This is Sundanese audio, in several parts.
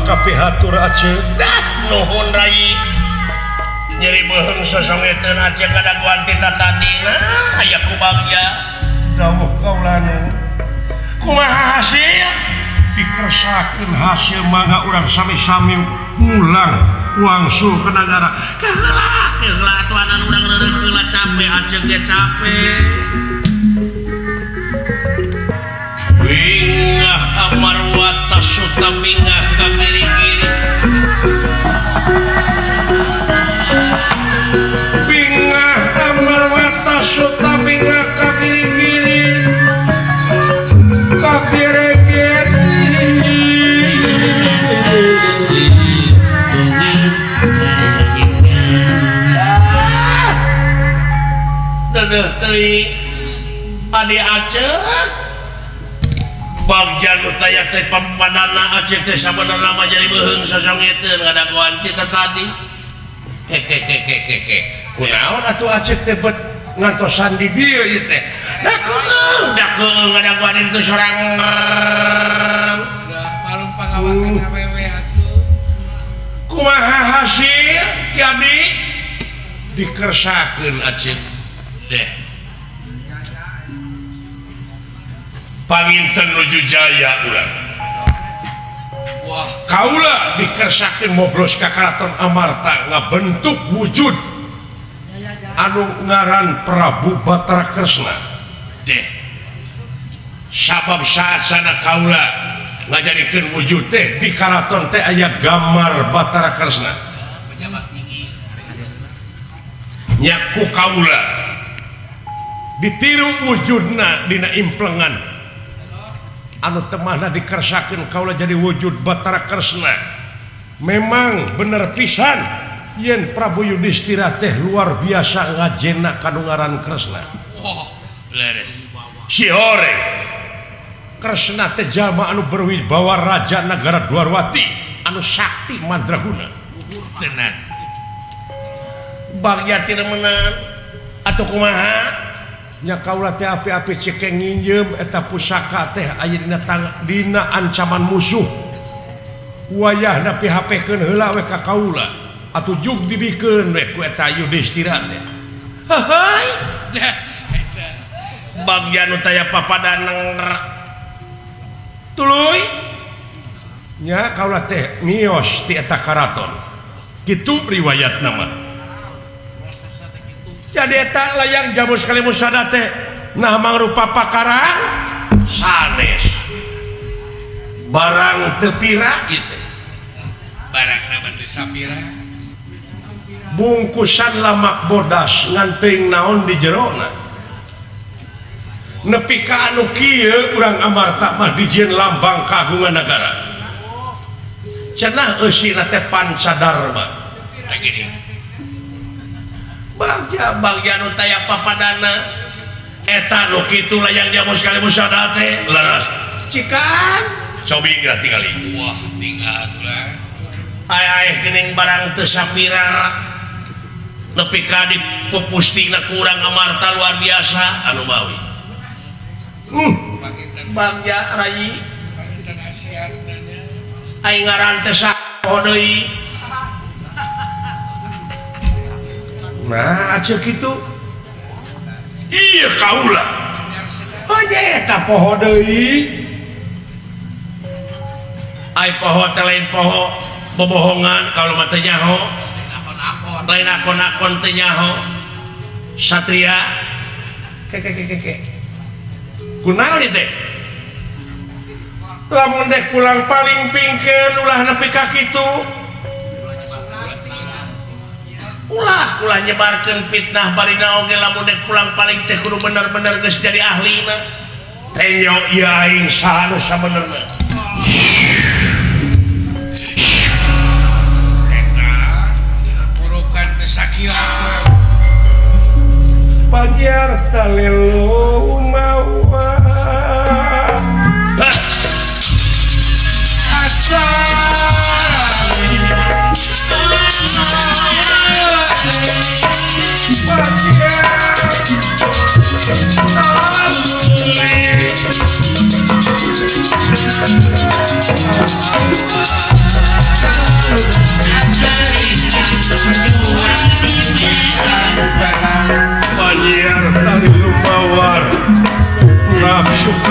kapihatur Aceh. Nuhun Rai. Nyeri beheung sosongeteun Aceh kadaguan ti tatadina aya ku bagja. Dawuh kaulana. Kumaha hasil? Dikersakeun hasil mangga urang sami-sami ngulang wangsul ke negara. Keheula atuanan urang reureuh keula capek Aceh ge capek. Bingah amarwata suta bingah ka kiri-kiri. Bingah amarwata suta bingah ka kiri-kiri. Ka kiri-kiri. Dedeuh teuing adi Aceh. Bagja nu taya teh pampadana Aceh teh sabenerna mah jadi beheung sosongeteun ngadaguan ti tadi. Kunaon atuh Aceh teh bet ngantosan di dieu ieu teh. Da keung ngadaguan itu sorang. Palung pangawakan awewe atuh. Kumaha hasil jadi dikersakeun Aceh Deh. Panginten nuju jaya urang. Wah, kaula dikersakeun moblos ka Karaton Amarta ngabentuk wujud anu ngaran Prabu Batara Kresna. Deh. Sabab saat-sana kaula ngajadikeun wujud teh Di Karaton teh aya gambar Batara Kresna. pejabat tinggi. Nyaku kaula ditiru wujudna dina implengan anu temahna dikersakeun kaula jadi wujud Batara Kresna. Memang bener pisan yen Prabu Yudhistira teh luar biasa ngajena kanungaran Kresna. Wah, leres. Si horeng Kresna teh jalma anu berwibawa raja negara Dwarwati anu sakti mandraguna. Tenan. Bagja teu meunang atuh kumaha? Nya kaula teh api-api cekeng nginjem eta pusaka teh aya dina ancaman musuh. Wayahna PHP-keun heula we ka kaula atuh jug dibikeun we ku eta Yudhistira teh. Hai, Bagja nu taya papadan tuluy. Nya kaula teh miyos ti eta karaton. Kitu riwayatna mah. Jadi eta layang jamu sekali musada teh nah mangrupa pakarang sanes barang teu pira gitu. barangna teh sapira. Bungkusan lamak bodas ngan teuing naon di jerona. Nepi ka anu kieu urang Amarta mah dijieun lambang kagungan negara. Cenah eusina teh Pancadarma. Tah gini. Bagja nu taya papadana eta nu kitu layang jamu sekali musada teh leres. Cikan cobi geus tingali. Wah, tinggal lah. Aya geuning barang teu sapira nepi ka dipupustina ku urang Amarta luar biasa anu mawi. Panginten Bagja Rai panginten asiat nanya. aing ngaran teh sapoho deui. Nah aja gitu. Iya kaula. Anyar sedap. Oh nya eta poho deui. Ai poho teh lain poho bobohongan kalau mah teu nyaho. Akon-akon. Lain akon-akon teu nyaho. Satria. Ke. Kunaon ieu teh? Lamun dek pulang paling pingkeun ulah nepi ka kitu. Ulah nyebarkeun fitnah barina oge lamun dek pulang paling teh kudu bener-bener geus jadi ahlina. Teh nya ieu aing saha nu sabenerna. Eta purukan teh sakira. Pagiar talelo mawa.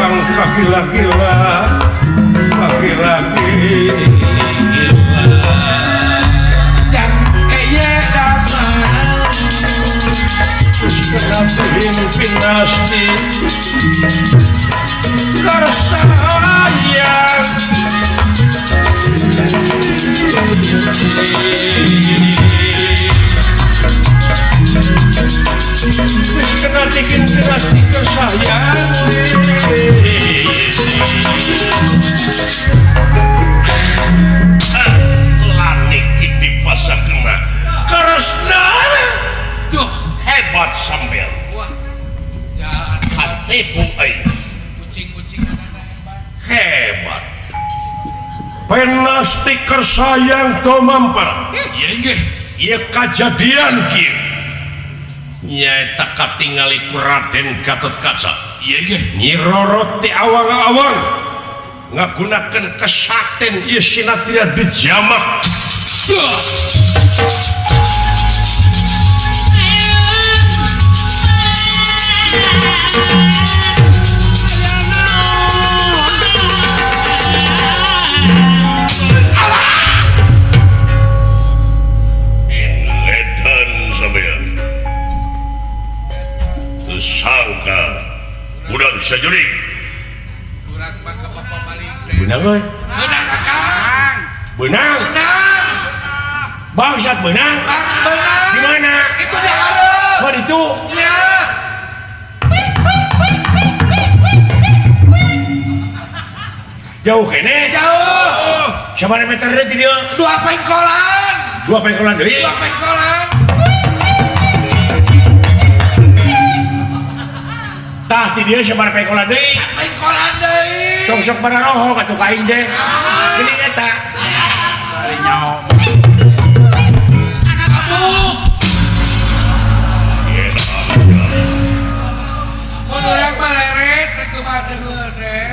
orang kagila-gila lagi yang damai kenatuhin pinasti karsayang terus kena bikin pinasti karsayang lanik kipi pasar kena karesna tuh hebat sambil wah ya hatiku kucing anak hebat hebat penasti karsayang to mampar iya inggih ieu kajadian kieu nyaeta katingali ku Raden Gatotkaca iya inggih Nyi Roro ti awang-awang ngagunakeun kesakten ieu sinatria dijamak edan sampean sangka udah bisa juri urat maka bapak maling benang euy benang akang benang benang bangsat benang benang di mana itu di hareup oh itu ya jauh kene jauh sabaraha meter deui ti dieu 2 pengkolan 2 pengkolan deui 2 pengkolan tah ti dieu sabaraha pengkolan deui pengkolan deui tong sok bararoho atuh ka aing teh geuning eta Menurut maleret itu mah denger deh.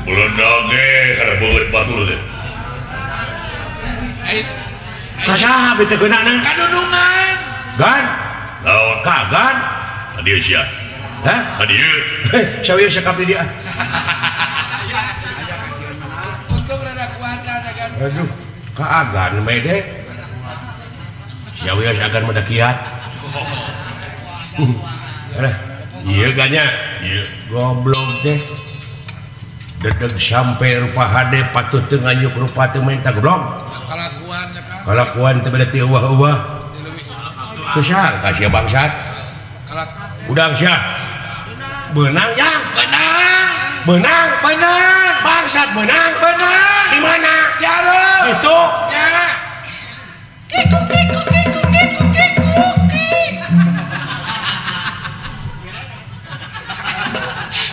bulan ge kada beut batur teh kasaha bete geunana Kadunungan. gan lawan kagan kadieu sia hah kadieu sawieu sakap di dia Untung rada kuat dagan. aduh kaagan bae teh sawieu sagan mah da kiat ieu ganya ieu goblok teh dedeg sampai rupa hade patut teu nganyuk rupa teu minta goblok Kalakuan ya kan. kalakuan teu beda teu eueuh-eueuh teu sangka sia bangsat Kalak udang sia beunang ya benang. beunang Benang. bangsat beunang Benang. di mana Jarum. itu Ya.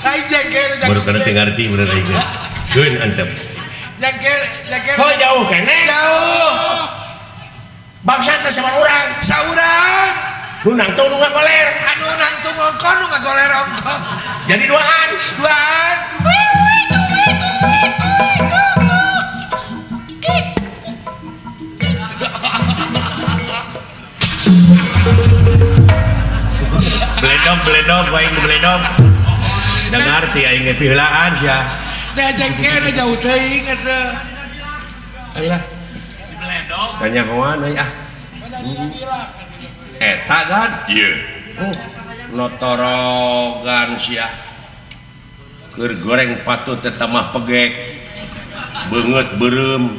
Lain jengkel baru kana teu ngarti bener aing geun antep Jengkel oh jauh kene jauh. bangsat teh sama urang Saurang. nu nangtung nu ngagoler Anu nangtung ongkon nu ngagoler ongkon. jadi duaan Duaan. beledog aing beledog da ngarti aing ge piheulaan sia Nah jengkel na jauh teuing eta. alah tanya hoan aya eta kan ieu notorogan sia keur goreng patut teh tamah pegek beungeut beureum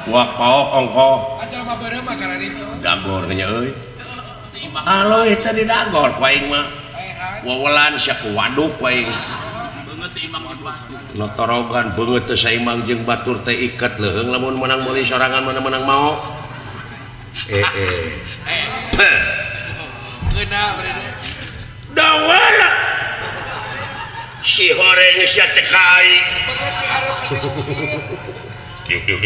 puak paok ongko Acara mah beureum mah karena itu. dagor nya euy alo eta di dagor ku aing mah wawelan sia ku waduk ku aing notorogan beungeut teu saimbang jeung batur teh iket leuheung lamun menang meuli sorangan mana menang mau Geuna berarti. dawala si horeng sia teh kai diuk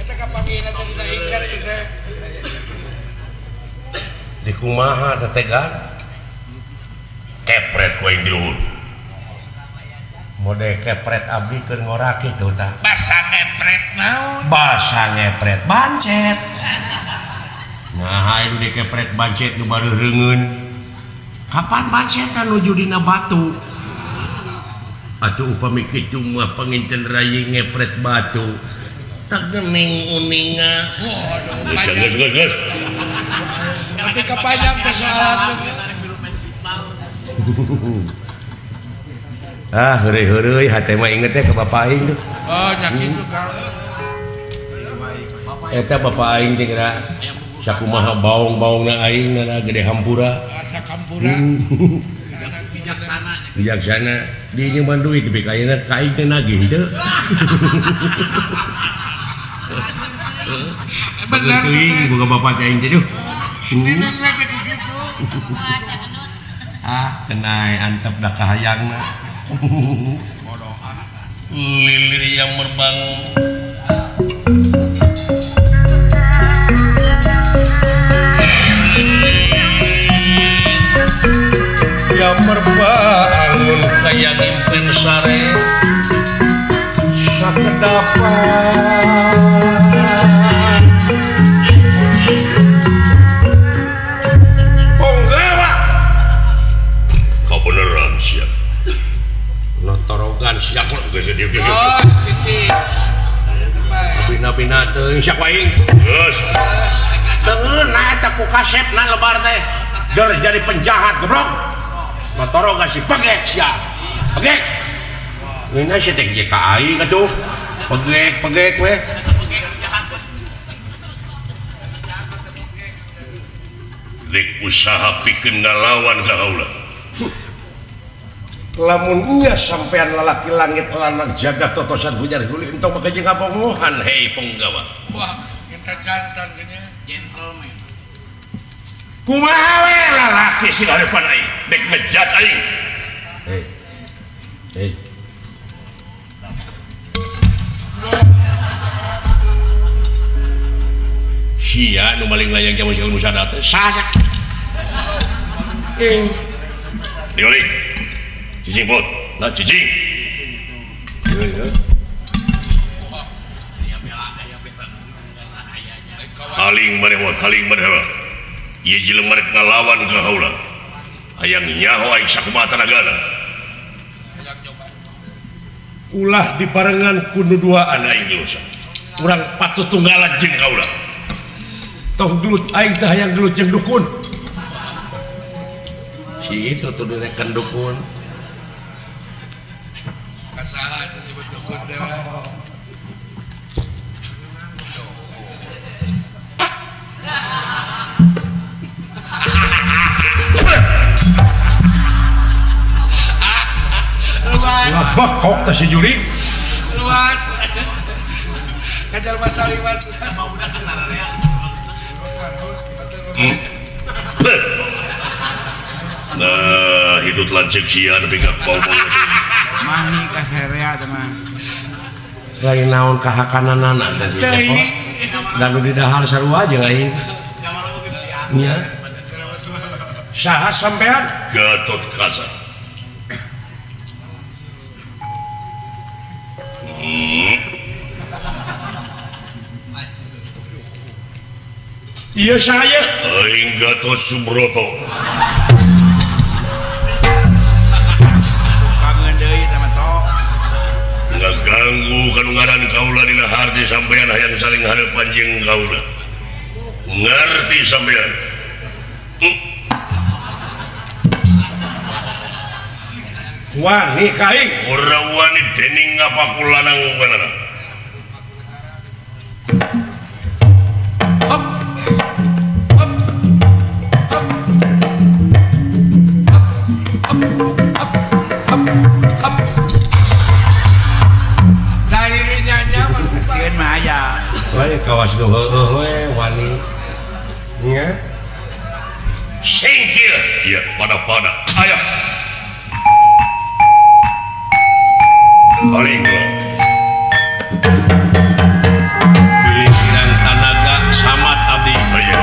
Eta kapangina teh dina ikat teh. di kumaha tetegan kepret ku aing di luhur mode kepret abdi keur ngorak kitu tah Basa ngepret naon? basa ngepret bancet nah itu di kepret bancet nu baru reungeun kapan bansetan nuju dina batu atuh upami kitu mah panginten rayi ngepret batu tak gening uninga geus Tapi kepanjang persoalan. heureuy hate mah inget teh ke bapak aing. Oh, nyakin juga. Eta bapak aing teh kira sakumaha baong-baongna aing na gede hampura. Asa kampura. Bijaksana di ieu mah duit tapi kayana ka aing teh nagih teu. Bener. Boga bapak teh aing teh duh. Neneng lagi begitu. Kenai antep dah kahayangna. lilir yang merbangun Yang merbangun kayak ngimpen sare sakedapan ponggawa kebeneran siap notorogan siapa geus dieu Oh, Cici. bina-bina teuing sak waing geus teungeuna eta ku kasepna lebar teh ger jadi penjahat goblok notorogan si pegek sia pegek ini si teh ka aing atuh pegek we dek usaha pikeun ngalawan ka haula lamun nya sampean lalaki langit lanang jaga totosan hujan huli entong make jeung ngabongohan hei penggawa Wah, kita jantan kayaknya. kumaha we lalaki sing harapan aing dek ngejat aing hei sia nu maling layang jamu sil musadat sasak dioli cicing pot nah cicing haling maneh ieu jelema rek ngalawan ka haula hayang nyaho aing sakumaha tanagana ulah diparengan ku nuduaan aing dosa urang patutunggalan jeung kaula tong gelut aing teh hayang gelut jeung dukun si itu tuh direkan dukun Kasahan disebut dukun teh. ngabak kok teh si juri Luas. Kajar Mas Sariwan. nah itu lancek sia nepi ka bau Mani kaserea teman. lain naon kahakananana teh si Deui. dan nu di dahar sarua jeung aing nya saha sampean Gatot Kaca iya saya aing Gatot Subroto Kangen deui teman tok. ngaganggu kanu ngaran kaula dina harti sampean hayang saling harapan jeung kaula ngarti sampean wani kaing ora wani dening ngapaku lanang wenana Dari dirinya Sieun mah aya. lain kawas nu heueuh we wani nya singkir ya pada aya paling pilih kirang tanaga samat abdi aya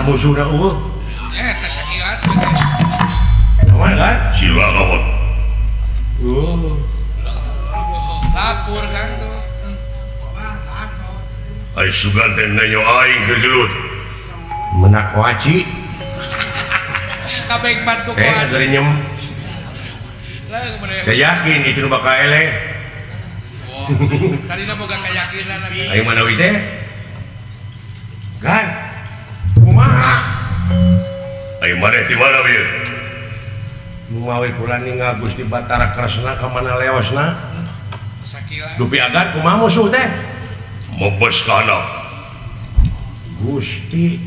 Musuh dah tersakiran mana kan? Sila kawan. lapor kan tuh Ay sugan teh nanyo aing kegelut. Menak waci kabeh bantu teh kuat dari nyem lah kemudian teh yakin itu nu bakal eleh tadi boga keyakinan lagi aing manawi teh kan kumaha Aing maneh di mana bieu? nu mawe kula ningal Gusti Batara Kresna ka mana leosna sakila dupi agan kumaha musuh teh Mebes ka anak. Gusti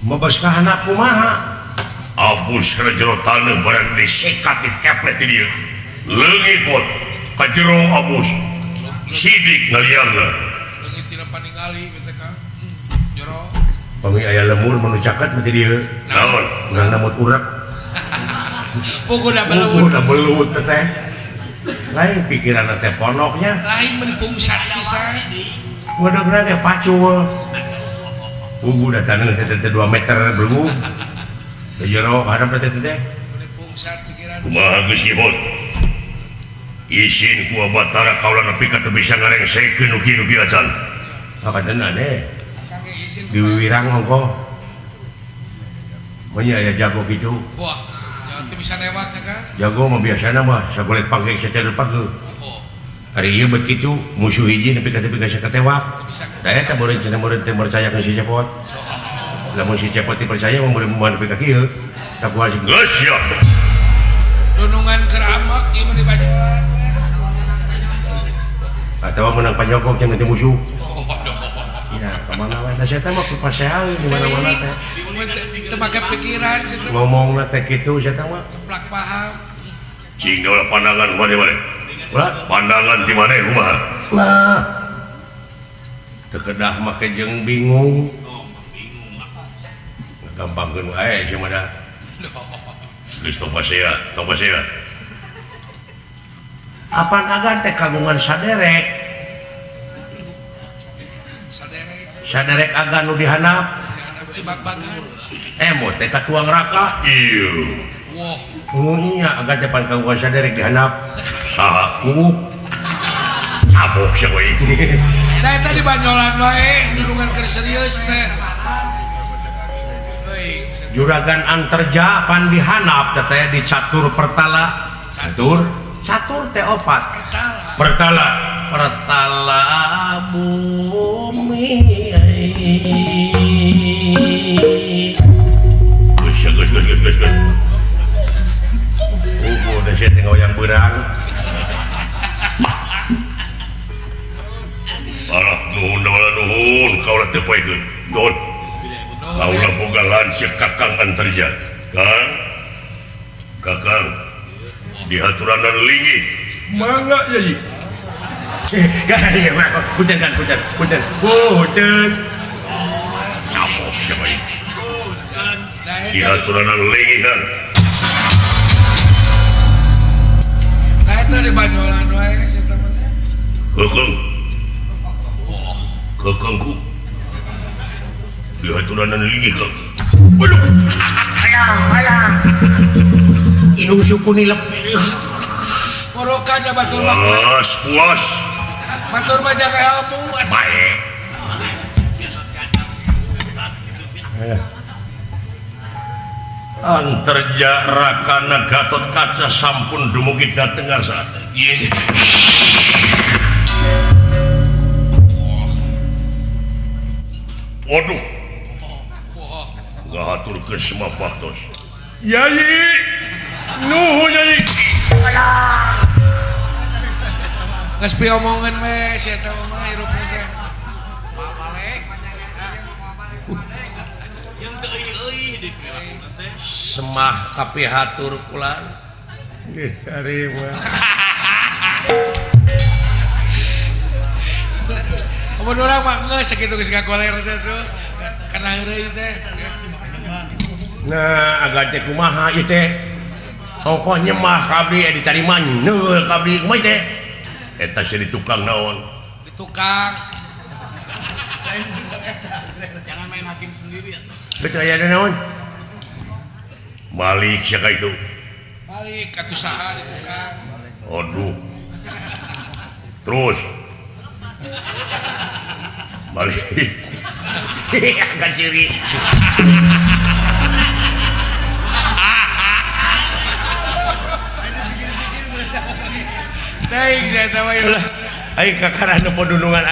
mebes ka anak kumaha Abus kana jero taneuh barang disekat di kepret di dieu. Leungit pot ka jero abus. Sidik ngaliangna. leungit tina paningali bete Kang jero pami aya lemur menu caket mati dieu Naon? urang namut urak pugu da udah belut teh lain pikiran teh ponoknya lain menipungsat pisan ngodogna ge pacul ugu da taneuh teh 2 meter belum da jero hadap teh teh menipungsat pikiran Kumaha geus ieu pot? Isin ku Batara kaula nepi ka teu bisa ngarengsekeun ugi-ugi acan. makadena deh Kang izin di Wiwirang hongko monya aya jago gitu wah ya teu bisa lewatnya Kang jago mah biasana mah sagolet pangke sacer page oh hari ieu bet kitu musuh hiji nepi ka sakatewak bisa da eta meureun cenah meureun teh percayakeun si Cepot lamun si Cepot dipercaya mah meureun nepi ka kieu tak kuasa Geus ya. dunungan keramak ieu mah di Banyolan atawa menang panjokok jeung teh musuh oh aduh ya kemana wae da saya mah kupasehawe di mana-mana teh teu make pikiran situ ngomongna teh kitu saya mah ceplak paham Cing ulah pandangan mana-mana. ulah Pandangan di mana kumaha? lah teu kedah make jeung bingung gampangkeun wae cenah mah da Geus tong pasehat, tong pasehat. apan agan teh kagungan saderek saderek agan nu dihanap dihanap di bag-bagan emot teh katuang raka Iya. wah nya agan teh pan kagungan saderek dihanap Saha? kuuk Sabok sia we. nah eta di Banyolan wae dunungan keur serius teh juragan anterja pan dihanap teteh di catur pertala catur teh opat pertala pertala bumi Geus. udah saya tinggal yang berang Alah nuhun kaula teu poekeun. Nuhun. Kaula boga lansir Kakang Antarja. Kakang dihaturanan linggih. mangga jadi punten Sabok sia we. nah eta Dihaturanan linggih kan. di Banyolan wae situ mah Kakangku dihaturanan linggih Kang. alah inung suku nilep Morokan da batur Puas. Matur mah jaga ilmu. Baik. Antarja rakana Gatot Kaca sampun dumugi dateng saat. Iya. Waduh. Ngahaturkeun semua paktos. Yai. Nuhun Yai. Geus piomongan we si eta mah hirupna teh. Semah tapi hatur kulan. Diterima. Mun urang mah geus sakitu geus ngakoler teh tuh. Kana heureuy teh. Nah, agak teh kumaha ieu teh? Ongkoh nyemah kabdi ditarima neul kabdi kumaha teh? Eta si tukang naon? Di tukang. Jangan main hakim sendiri ya. Betul aya naon? Malik siapa itu? Balik atuh saha di tukang. Aduh. Terus. Malik. Agak siri. Daing saya tahu ya. Ayo kakarana pedunungan.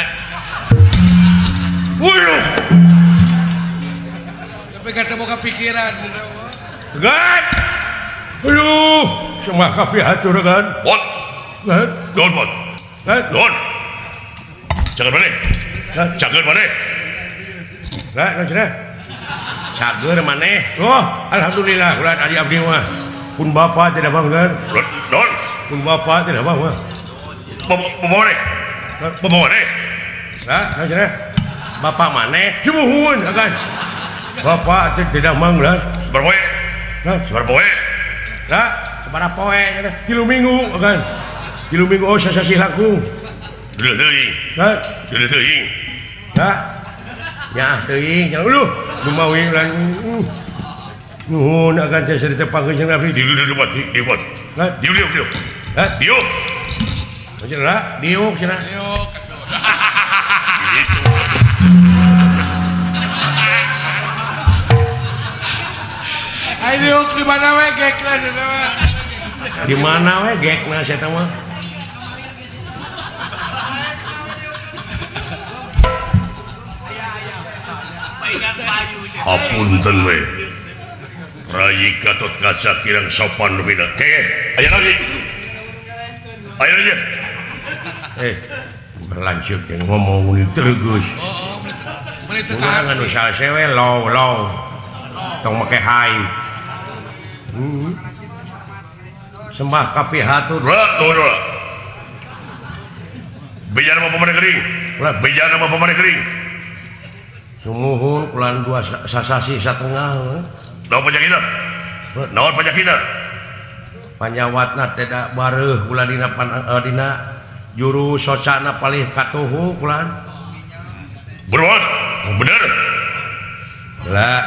Wuluh. Tapi kata mau kepikiran. Gan. Aduh, semua kapi hatur kan. What? Kan? Don, what? Kan? Don. Jangan balik. Cager maneh. Kan, cenah. Cager maneh. Oh, alhamdulillah ulah ari abdi mah. Pun bapa tidak banggar. Don. Pun bapa tidak banggar. Bawa maneh. Bawa maneh. Kan, cenah. Bapak maneh. Cumuhun kan. Bapa tidak manggar. Berpoe. Nah, Berpoe. nah, Sabaraha poe cenah. 3 minggu kan. 3 minggu oh sasasi langkung. Deuh teuing. Kan? Deuh teuing. Nah. Ya, teuing jangan dulu. Dumawi lan. Nuhun akan teh cerita panggeung Nabi. Dibuat. Kan? Diuk. Kan? Diuk. Cenah, diuk cenah. Ayo. Gitu. Ayo di mana we gekna cenah mah. Di mana we gekna saya tahu mah. Hapunten we. Rai Gatot Kaca kirang sopan lebih dah. Ayo lagi. Ayo aja. Berlanjut yang ngomong ini terus. Menit teu Kurang anu sasewe low. Tong make high. Sembah kapi hatur. Dua. Bejana mau pemain kering. Bejana mau pemain kering. Sumuhun kulan 2 sasasi satengah. Naon pajakina? Naon pajakina? Panyawatna tidak bareuh kulan dina juru socana palih katuhu kulan. Beruat. Bener. Lah.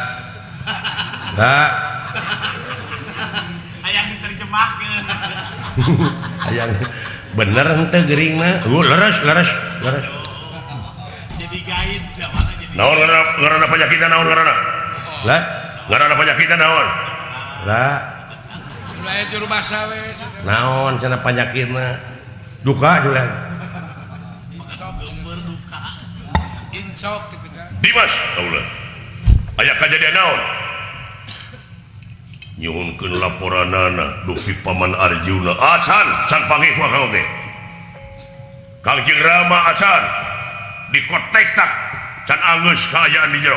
Hayang diterjemahkeun. Aya bener henteu geuringna. Leres. Jadi gaib tidak mana jadi. Naon ngaranna pajakina naon ngaranna? Lah. Ngaranna pajakina naon? Lah. Udah aya juru bahasa we. Naon cenah panyakitna? Duka julan. Incok gitu kan. Dimas, kaulah. Aya kajadian naon? Nyuhunkeun laporanana dupi paman Arjuna. Asan, can panggih ku kang oge. Kangjeng Rama asan dikotek tak can anggeus kaayaan di jero.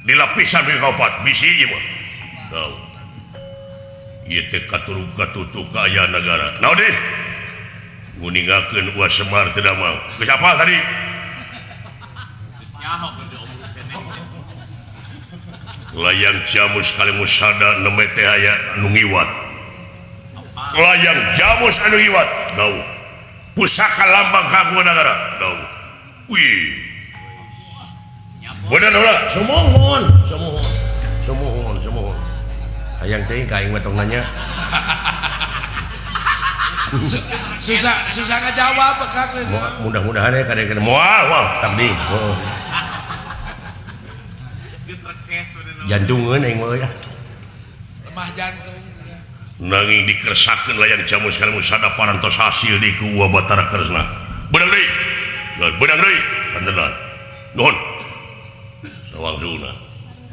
Di lapisan ke kaopat bisi ieu mah. Tahu. Ieu teh katurug-katutu kaayaan negara. Naon deui? Nguningakeun Uas Semar teu damang. Geus apal tadi? Layang jamus kali musada neme teh aya anu ngiwat. Layang jamus anu ngiwat. Dau. Pusaka lambang kagungan negara. Dau. Wih. Bener heula. Sumuhun. Hayang teuing ka aing mah tong nanya. susah ngejawab Kang. Mudah-mudahan ya kadang-kadang moal tadi Geus rekes bener. jantungan aing mah ya Lemah jantung. nanging dikersakeun layang jamu sekali musada parantos hasil di Gua Batara Kresna beunang deui kandenan nuhun sawangsuna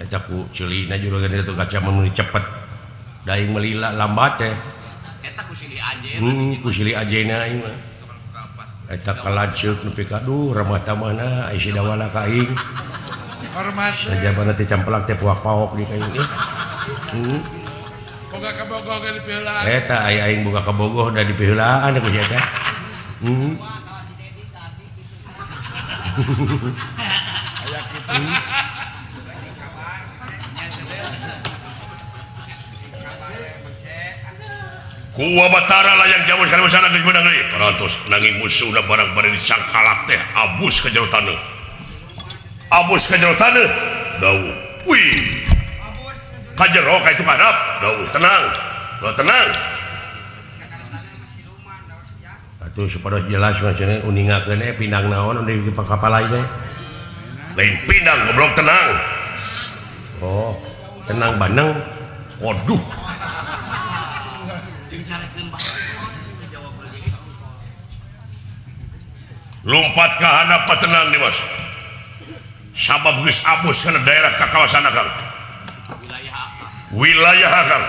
eta ku ceulina juragan itu kaca meuli cepet da aing melila lambat teh Eta ku silih ajen. ku silih ajena aing mah eta kalanceuk nepi ka duh ramah tamahna ai sidawala ka aing Hormat. sajabana teh campelak teh puak-paok di kayu Boga kabogoh ke di piheulaan. eta aing boga kabogoh da di piheulaan ku sia teh Gua Batara layang jamu sekali musada geus beunang deui parantos nanging musuhna barang bari dicangkalak teh abus ka jero taneuh dawu wih kajero ka itu kadap dawu tenang atuh supaya jelas maksudnya uningakeun pindang naon di kapal teh lain pindang goblok tenang oh tenang baneng waduh lompat ke handap tenang Dimas sabab geus abus kana daerah ka kawasan Kang wilayah Kang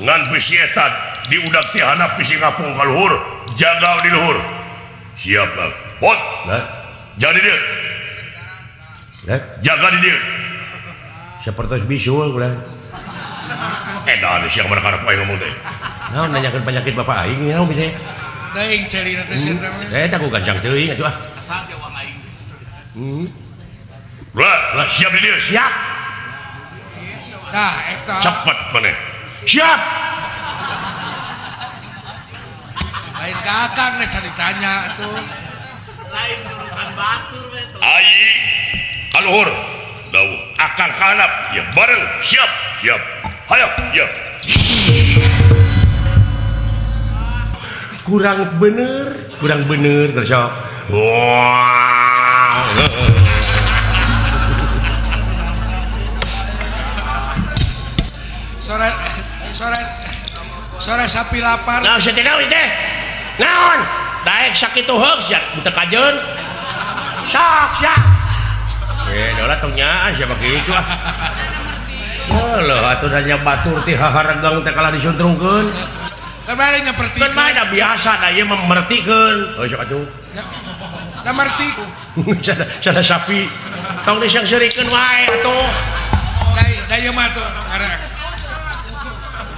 ngan bisi eta diudak ti handap bisi ngapung ka luhur jaga di luhur siap Kang pot jaga di dieu jaga di dieu seperti bisul ulah edan sia kamana karep wae ngomong teh naon nanyakeun penyakit bapak aing naon bisa Teuing celina teh sia teh. eta ku gancang teuing atuh ah Asal si uang aing. lah siap di dieu siap Nah, eta cepet maneh siap lain ka Akang nih caritanya tuh. Lain urutan batur we. ai kaluhur dawu akan kanap ya bareng siap hayo ya kurang bener gersok wah Sore sapi lapar. naon setina teh naon daek sakitu heug sia teu kajeun sak dola tong nyaan siapa kitu ah atuh nanya batur ti haharegang teh kala disuntrungkeun Kemarin nyeperti. kan mah da biasa da ieu memertikeun sok atuh Da merti. sada sapi tong disangseurikeun wae atuh Da ieu mah tuh karena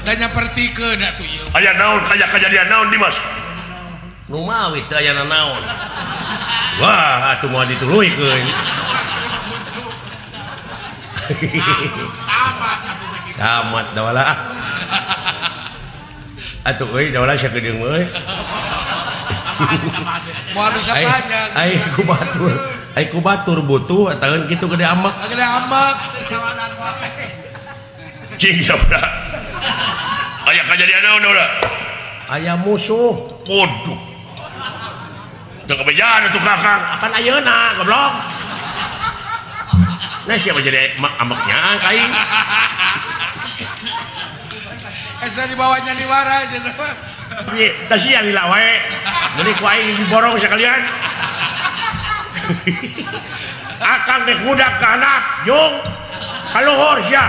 da nyepertikeun atuh ieu. aya naon kajadian naon Dimas nu mawi teh aya naon wah atuh moal dituluykeun tamat da wala atuh euy da wala sia gedeung euy Moal bisa panjang. ai ku batur butuh ataeun kitu gede amak Gede amak. cing sauda aya kajadian naon sauda aya musuh waduh teu kabejaan atuh Kakang akan ayeuna goblok nah siapa jadi amaknya kaing Esa dibawanya di waras cenah mah. da sia lila wae jadi ku aing diborong sekalian akang dek budak ka anak jung kaluhur sia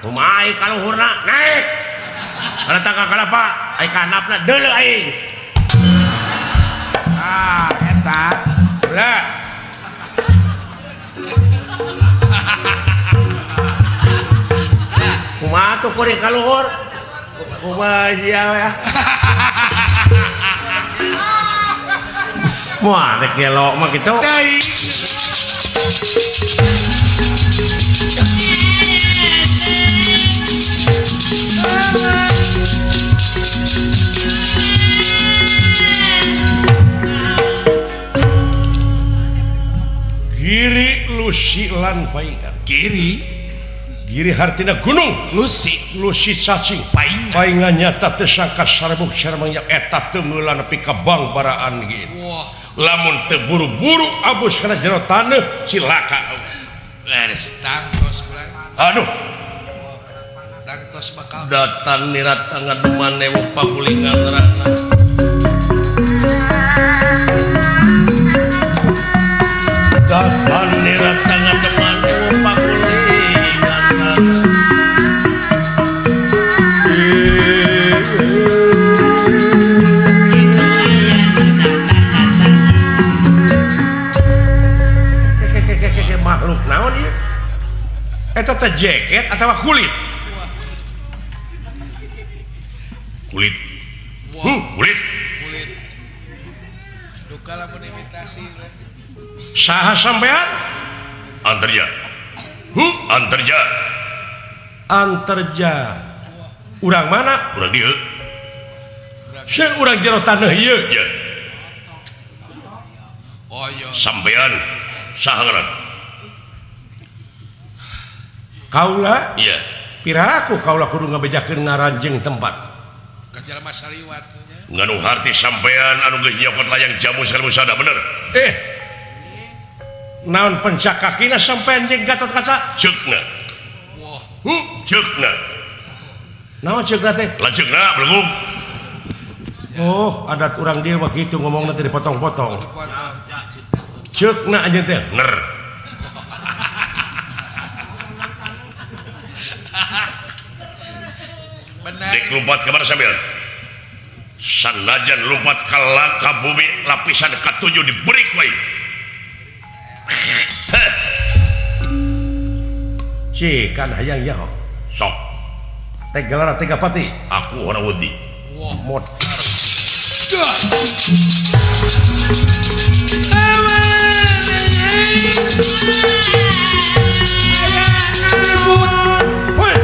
kumaha ai kaluhurna naik kana tangga kalapa ai ka handapna deuleu aing Eta. ulah kumaha tuh kuring kaluhur kumaha sia ya moal rek gelok mah kitu Dai. Giri Lusi lan paingan Kiri Giri hartina gunung Lusi Lusi cacing paingan palingan nyata tersangka sarebuk saremangnya eta tenggelan nepi ka bang baraan gitu. Wah, Lamun teu buru-buru abus kana jero taneuh cilaka. leres tangtos bulan. Aduh, Tangtos bakal datan nirat ngademan ewu pagulingan neraka datan nirat ngademan ewu pagulingan neraka makhluk naon ieu? Eta teh jaket atawa kulit? kulit wah, kulit kulit. Duka lamun imitasi. Saha sampean? antarja antarja Anterja. Urang mana? urang dieu Saya urang jero taneuh ieu. ya Oh iya. sampean saha ngaran Kaula iya piraku kaula kudu ngabejakeun ngaranjing tempat. Kajalma saliwatnya. nganu harti sampean anu geus nyokot layang jamu sarmusada bener Naon pencakakina sampean jeung Gatot Kaca? ceukna Wah, ceukna Naon ceuk teh? lanceukna belum Oh, adat urang dieu mah kitu ngomongna teh dipotong-potong. dipotong. Ceukna aja teh. ner Benar. dek lompat kemana sampean sanajan lompat ka bumi lapisan ke-7 diberi wae Kan hayang nyaho. sok Teh gelara tiga pati. aku ora wedi Wah, Mod. Woi.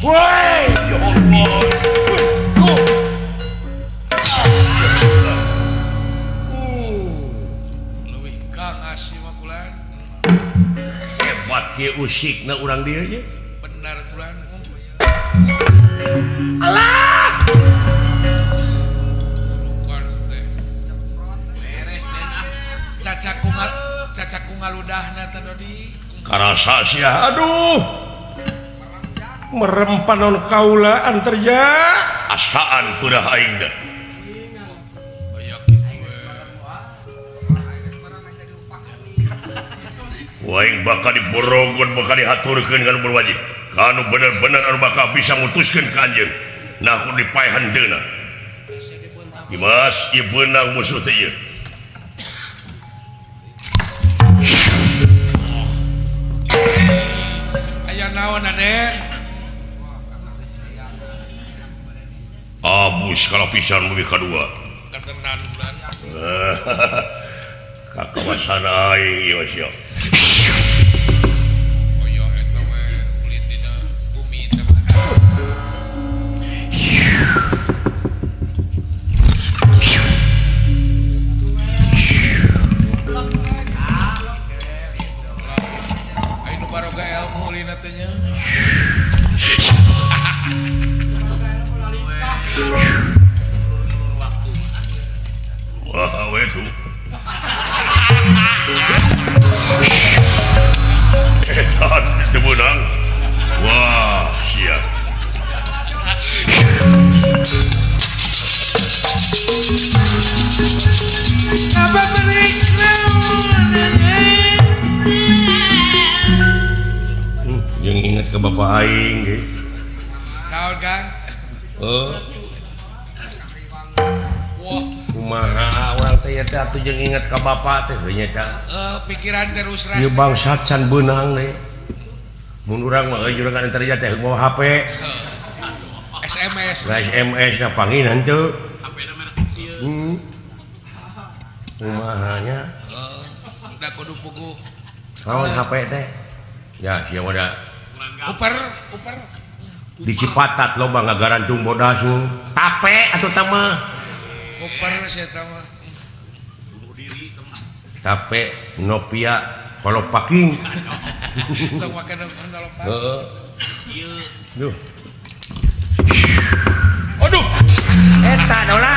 Woi. ya Allah leuwih kang asih mah bulan. hebat kieu usikna urang dieu ye Benar bulan. Bukan teh. Beres den ah. Caca kungaludahna teh Dodi. karasa sia Aduh. Merempan non kaula anterja. asaan peurah aing da Aya kitu we. aing bakal diborogon bakal dihaturkeun kanu berwajib kanu bener-bener anu bakal bisa ngutuskeun ka anjeun nah kudu dipaehan deuna Dimas ieu beunang musuh teh ieu Aya naon Aden? abus kalau pisan lebih kedua Ketenan bulan. kakawasan aing ieu sia Oh iya eta we ulin dina bumi teh. Aya nu baroga ilmu ulin teh nya. wah we tu edan teu beunang wah sia Apa balik Jeung inget ke bapak aing ge. naon Kang? Wah, Kumaha urang teh teh atuh jeung inget ka bapak teh heunya teh. pikiran terus ras. Ieu bangsat can beunang deui. Mun urang mah juragan antarja teh nggawa HP, SMS. SMS na panginan teu. HP-na merek kieu. Kumaha nya? Da kudu puguh. Naon HP teh? Ya, sia mah Uper. di Cipatat loba ngagarantung bodas nu. Tape atuh tah mah. Uper sih eta mah. Tape Nokia kalau packing Tong make nolok. Heeh. Ieu Duh. Aduh. Eta dola.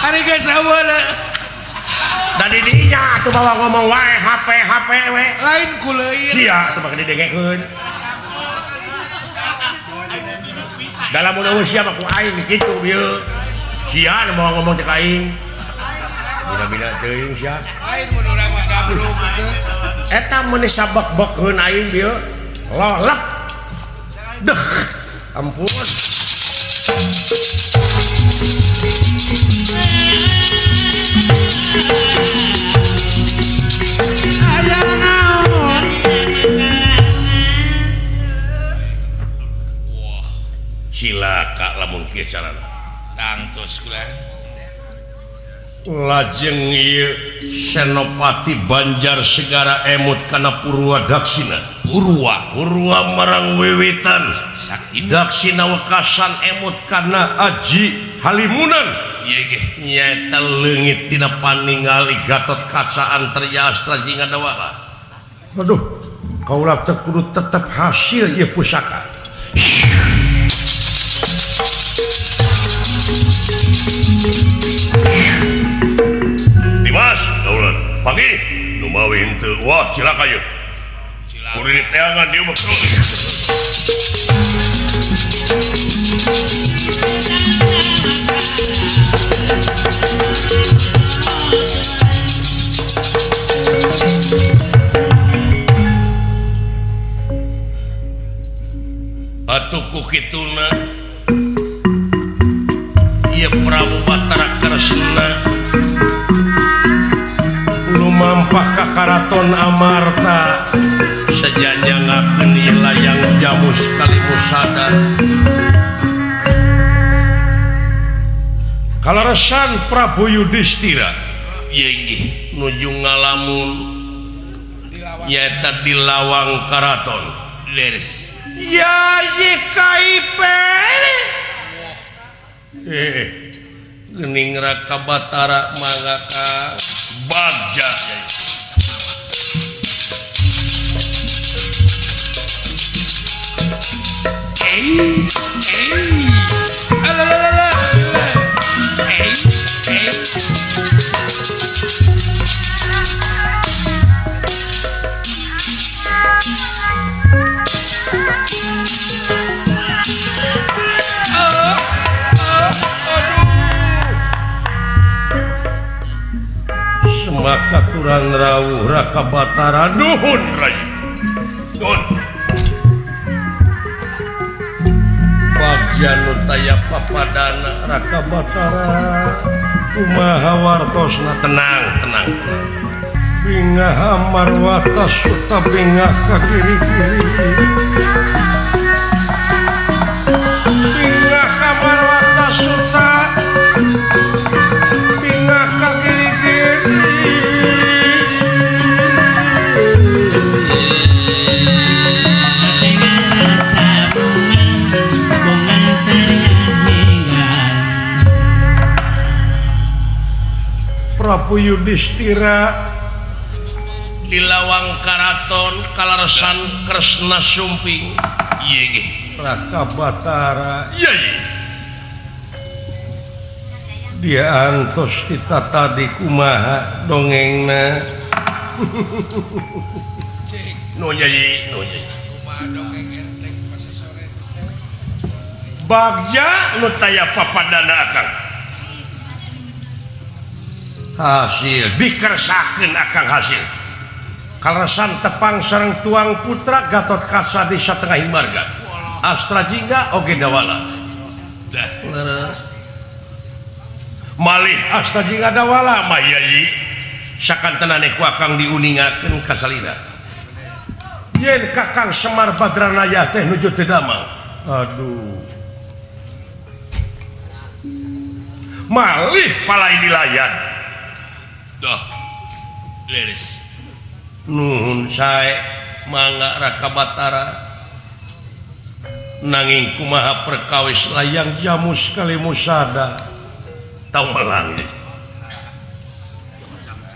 Ari geus sabeuna. Dari dinya tuh bawa ngomong wae HP we. Lain ku leuir. Sia tuh make didengekeun. Dalam mun sia mah ku aing kitu bieu. Sia nu mau ngomong cek aing. Bina-bina teuing sia. Lain mun urang mah gabruk gitu. Eta mun sabak-bakkeun aing bieu. Lolep. Deh. Ampun. Aya naon? Cilaka lamun kieu carana. Tangtos kula. Lajeng ieu Senopati Banjar Segara emut kana Purwadaksina. Purwa marang wiwitan. Sakti Daksina wekasan emut kana Aji Halimunan. ieu ge. Nyaeta leungit tina paningali Gatot Kaca Antarya Astra Jingadawala. Aduh, kaula teh kudu tetep hasil ieu pusaka. Dimas, kaulan, pagi, nu mawi henteu. Wah, cilaka ieu. Kudu diteangan dieu betul. Atuh ku kituna ieu Prabu Batara Kresna lumampah ka Karaton Amarta sajanyangakeun ieu layang Jamus Kalimusada. Kalaresan Prabu Yudhistira ieu inggih nuju ngalamun nyaeta di lawang karaton leres. Ya YKIP gening Raka Batara mangga ka Bagja. Alalala. Semaka turang rawuh Raka Batara nuhun rai. Nuhun. Bagja nu taya papadana Raka Batara kumaha wartosna. Tenang. Bingah marwata suta bingah ka kiri-kiri. Bingah ka marwata suta bingah ka kiri-kiri. Prabu Yudhistira di lawang karaton kalaresan Kresna sumping ieu ge Raka Batara dia antos kita tadi kumaha dongengna. No nyai Kumaha dongeng enteng pas sore. Bagja nu taya papadana akang hasil dikersakeun akang hasil kalaresan tepang sareng tuang putra Gatot Kaca di satengah marga Astra Jingga oge dawala. Dah leres malih Astra Jingga dawala mah yai sakantenane ku akang diuningakeun ka salira yen Kakang Semar Badranaya teh nuju teu damang. Aduh malih palai dilayan. Dah. Leres. Nuhun sae mangga Raka Batara nanging kumaha perkawis layang Jamus Kalimusada tau melang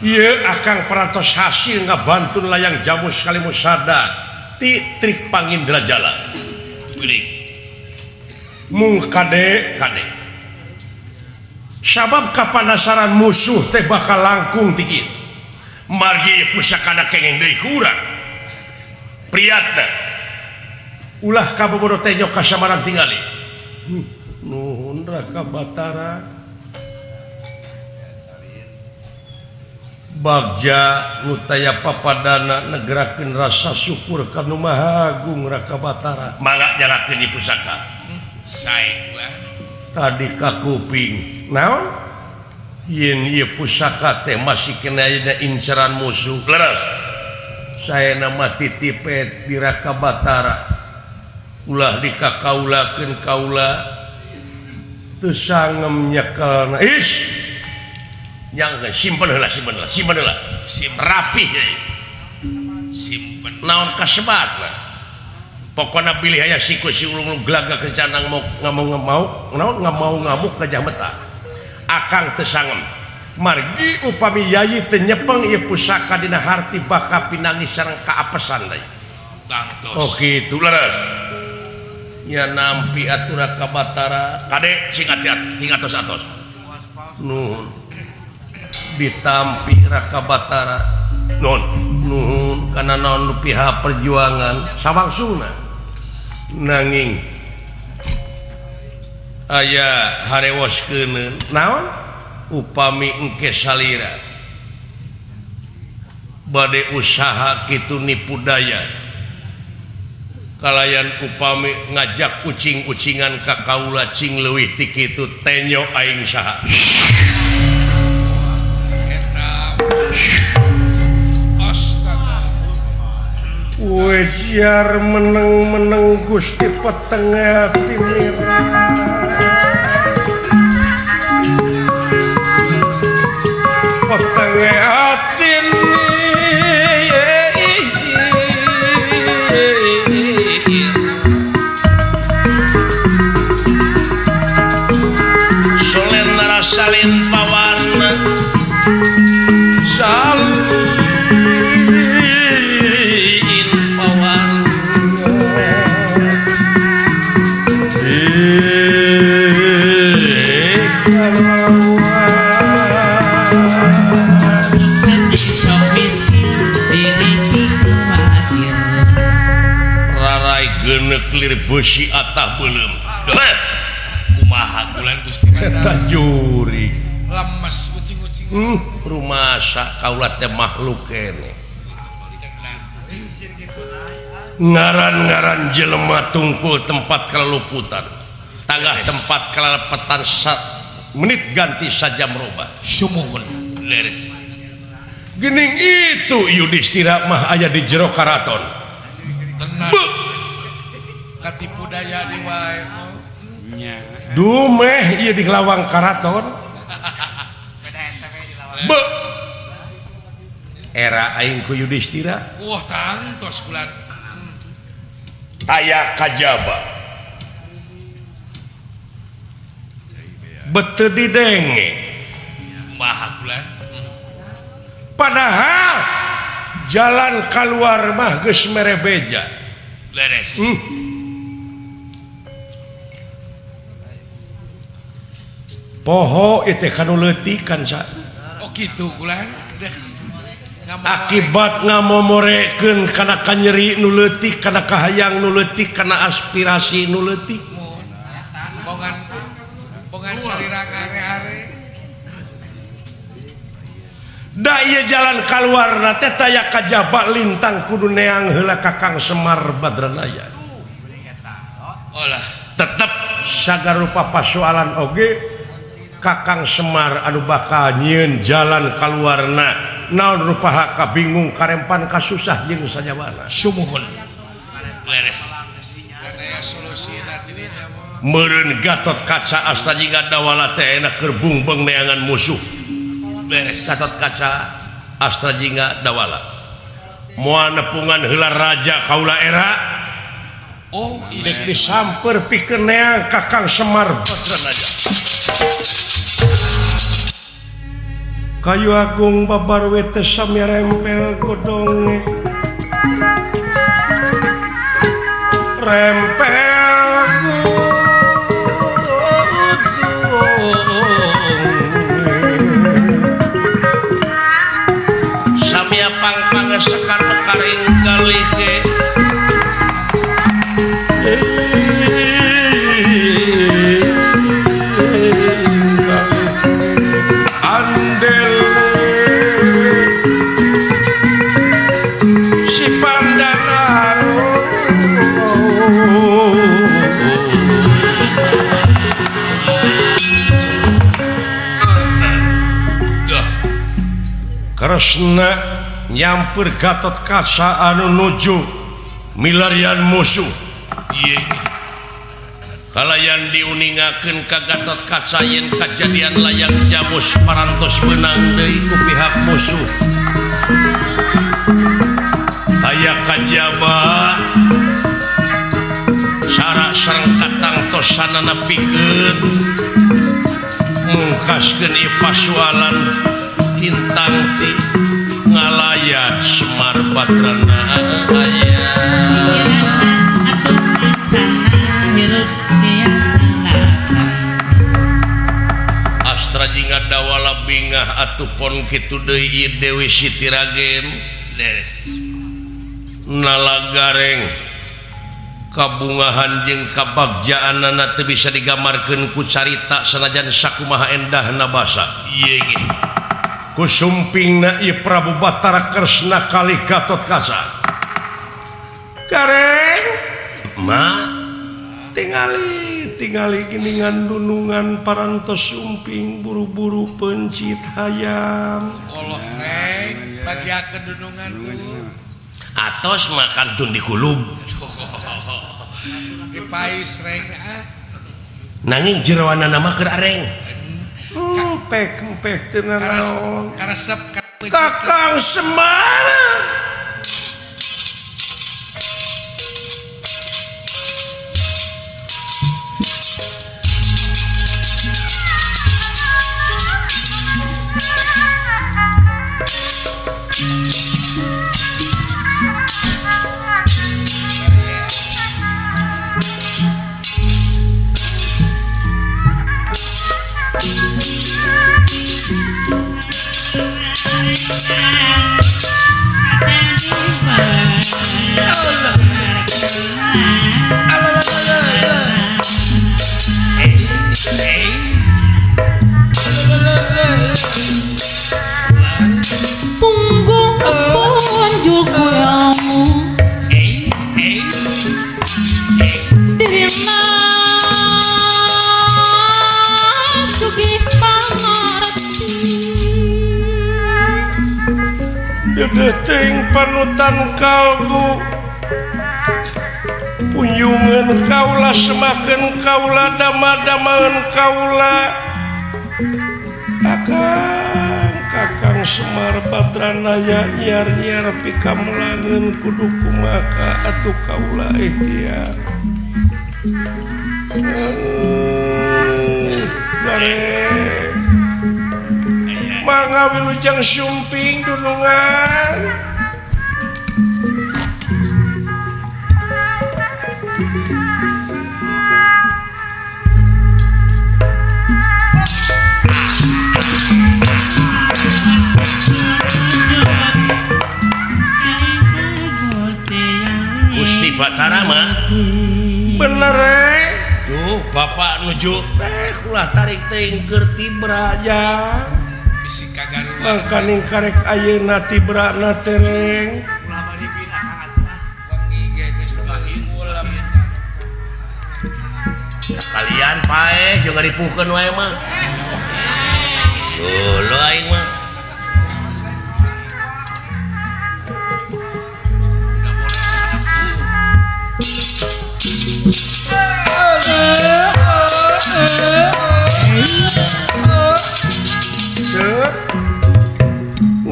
Iya akang perantos hasil ngabantun layang jamu sekali musada ti trik Pangindra Jala mung kade sabab kapanasaran musuh teh bakal langkung dikit margi pusakana kengeng deui kurang priyatna ulah kabobodo teh nyok kasamaran tingali nuhun Raka Batara Bagja ngutaya papadana negerakeun rasa syukur kanu Maha Agung Raka Batara mangga nyalakeun di pusaka sae gua tadi ka kuping naon yen ieu pusaka teh masih kena aya inceran musuh leres saena mah titipet di Raka Batara ulah dikakaulakeun kaula teu sangem nyekelna yang simpen heula rapih simpen naon kasebat pokona pilih aya siku si ulung gelaga kencanang mau ngamuk ka jameta akang teu sangem margi upami yayi teu nyepeng ieu pusaka dina harti baka pinangis sareng kaapesan deui tangtos oh kitu leres nya nampi atuh Raka Batara kade sing ati-ati sing atos-atos nuhun ditampi Raka Batara nuhun kana naon nu pihak perjuangan sawangsungna nanging aya harewoskeun naon upami engke salira bade usaha kitu nipu daya kalayan upami ngajak ucing-ucingan ka kaula cing leuwih ti kitu tenyo aing saha Wejar meneng-meneng Gusti petengah hati mirah petengah hati solen narasalin pawarna salin clear besi atah belum kumaha bulan Gusti eta juri lemes kucing-kucing rumah sak kaula teh makhluk kene ngaran-ngaran jelema tungkul tempat keluluputan tanggah tempat kelalepetan menit ganti saja merubah sumuhun leres gening itu Yudhistira mah aya di jero karaton tenang katipu daya di wae dumeh ieu di lawang karaton be era aing ku Yudhistira wah tangtos bulan aya kajaba bete didenge maha bulan padahal jalan keluar mah geus mere beja leres poho itu kanu leutik kan sa oh gitu bulan udah akibat ngamomorekeun kana kanyeri nu leutik kana kahayang nu leutik kana aspirasi nu leutik bongan salira are-are da ieu jalan kaluarna teh taya kajaba lintang kudu neang heula ka Kang Semar Badranaya olah tetep sagarupa pasoalan oge Kakang Semar anu bakal nyieun jalan kaluarna naon rupaha kabingung karempan kasusah jeung sanyawana sumuhun leres aya solusina teh meureun Gatot Kaca Astajinga Dawala teh enak keur bungbeng neangan musuh beres Gatot Kaca Astajinga Dawala moal nepungan heula raja kaula era oh dek disamper pikeun neang Kakang Semar Badranaya kayu agung babar wete sami rempel godonge rempel sami pang-pang sekar mekaring galih andel si pandanaro Kresna nyamper Gatot Kaca anu nuju milarian musuh kalayan diuningakeun ka Gatot Kaca yen kajadian layang Jamus parantos menang deui ku pihak musuh aya kajaba sara sareng katangtos sanana pikeun mungkaskeun ipasualan lintang ti ngalayan Semar Badrana aya Astra jingga dawala bingah atupun kitu deui Dewi Siti Ragen leres nalagareng kabungahan jeung kabagjaanana teu bisa digambarkeun ku carita sanajan sakumaha endahna basa ieu ge ku sumpingna ieu Prabu Batara Kresna kali Gatot Kaca gareng ma tingali geningan dunungan parantos sumping buru-buru pencit hayam Allah neng bagiakeun dunungan tuh atos makan tun di kulub di pais reng nanging jeroanana mah keur areng empek teu naon karesep Kakang Semar Deting panutan kalbu punjungan kaula semakin kaula dama-damaen kaula Kakang Semar Badrana ya nyiar-nyiar pikamelangeun kudu kumaha atuh kaula ikhtiar gareng mangga wilujeng sumping dunungan Gusti Batara mah bener tuh bapak nuju ulah tarik teuing keur tibraja bisi kagaruan mangkaning karek ayeuna tibrana tereng ulah bari pindah ka atuh wengi ge geus ulam kalian pae jeung ngaripuhkeun wae mah lo aing mah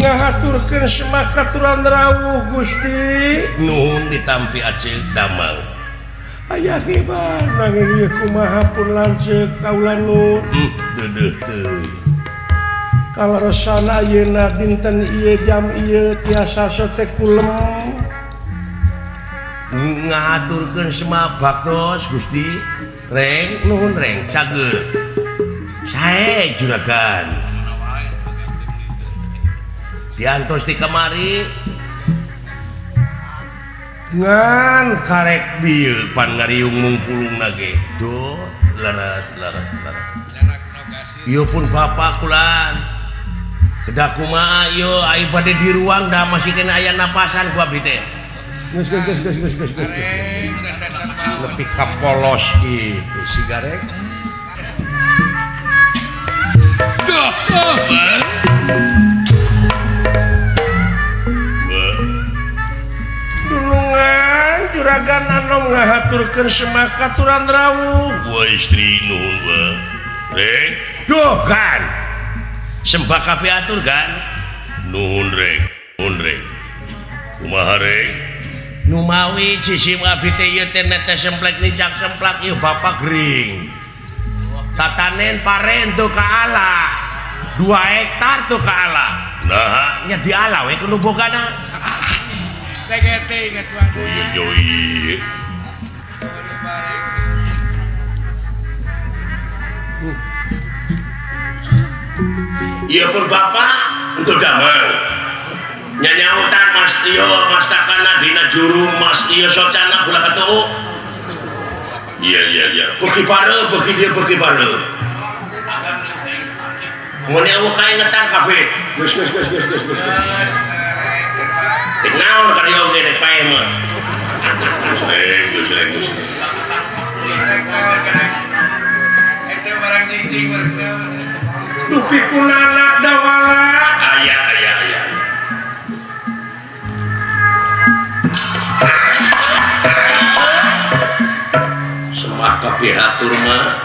ngahaturkeun semakaturan rawuh Gusti nuhun ditampi Aceh Damang aya hibar nanging ieu kumaha pun lanceuk kaula nun deudeuh teuy kalau resana ayeuna dinten ieu jam ieu tiasa sote kulem ngaturkeun semabaktos Gusti reng nuhun reng cager sae juragan diantos di kamari ngan karek bieu pan ngariung mungpulung nage do laras ieu pun bapak kulan kedak kumaha ieu ai bade di ruang dah masih kena aya napasan ku abdi teh geus lebih ka polos gitu si garek dulungan juragan anu ngahaturkeun semakaturan rawuh wa istri nuhun wa reng duh kan sembah kabeh atur kan nuhun reng kumaha reng numawi cisim abdi teh ieu teh nete semplek nicak semplak ieu bapak gering tatanen paren tuh ka ala 2 hektar tuh ka ala nah nya di ala we kudu bogana tegete ingat wae joi iya pun bapak untuk damel nyanyautan mas tio mas takana dina juru mas tio socana bola ketu iya pergi bare ngene awak kae ngetan kabeh geus naon kali oge dek pae mah geus itu barang jing dupi kunanak dawala aya semak kabeh atur mah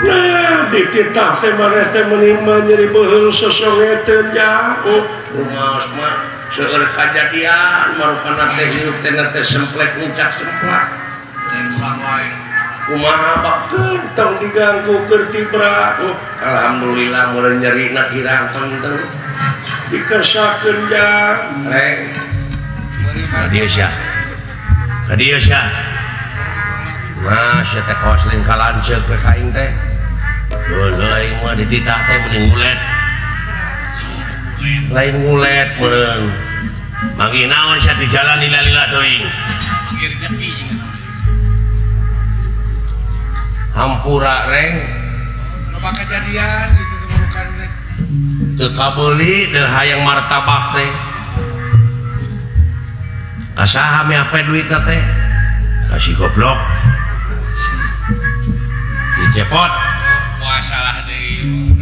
nah dititah teh maneh teh menima nyeri beheung sosongeteun ja rumaos mah seueur kajadian marupana teh hirup teh teh semplek nicak semplak kumaha bakeun tong diganggu keur tibra alhamdulillah mulai nyerina kirang penting dikesakeun ja reng kadieu sia nah sia teh kaos lain kalanceuk we ka aing teh heuh aing mah dititah teh mending ngulet lain ngulet meureun manggi naon sia di jalan lila-lila teuing hampura reng loba kejadian gitu bukan teh teu kabeuli teu hayang martabak teh kasaha me ape duitna teh kasih goblok dicepot masalah deui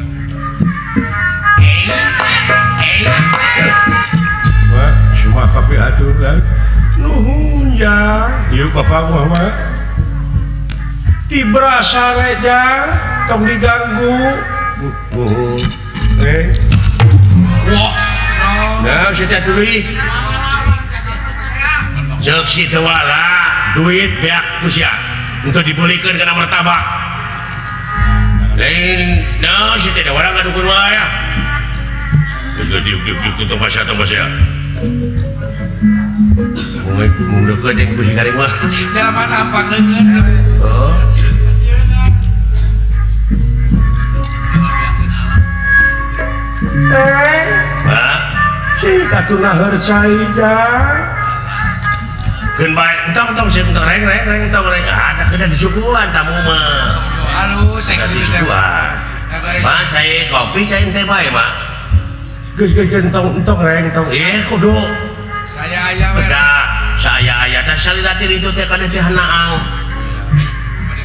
wah semua kabeh atur nuhun ja ieu bapak mah tibra sareja tong diganggu nuhun wah nah sia tuluy jeung si teu wala duit beak ku sia untuk dibulikeun kana martabak lain nah sia teh urang ngadukeun wae ya diuk tong pasya mung deukeut jeung ku si garing mah dalam apa deungeun oh Pak si katuna hersai ja keun bae entong sieun reng ada kena disuguhan tamu mah halus saya ada gitu disuguhan mah cai kopi cai teh bae mah geus entong reng tong ieu kudu saya aya we bedak saya aya da salira diri itu teh kada teh hanaang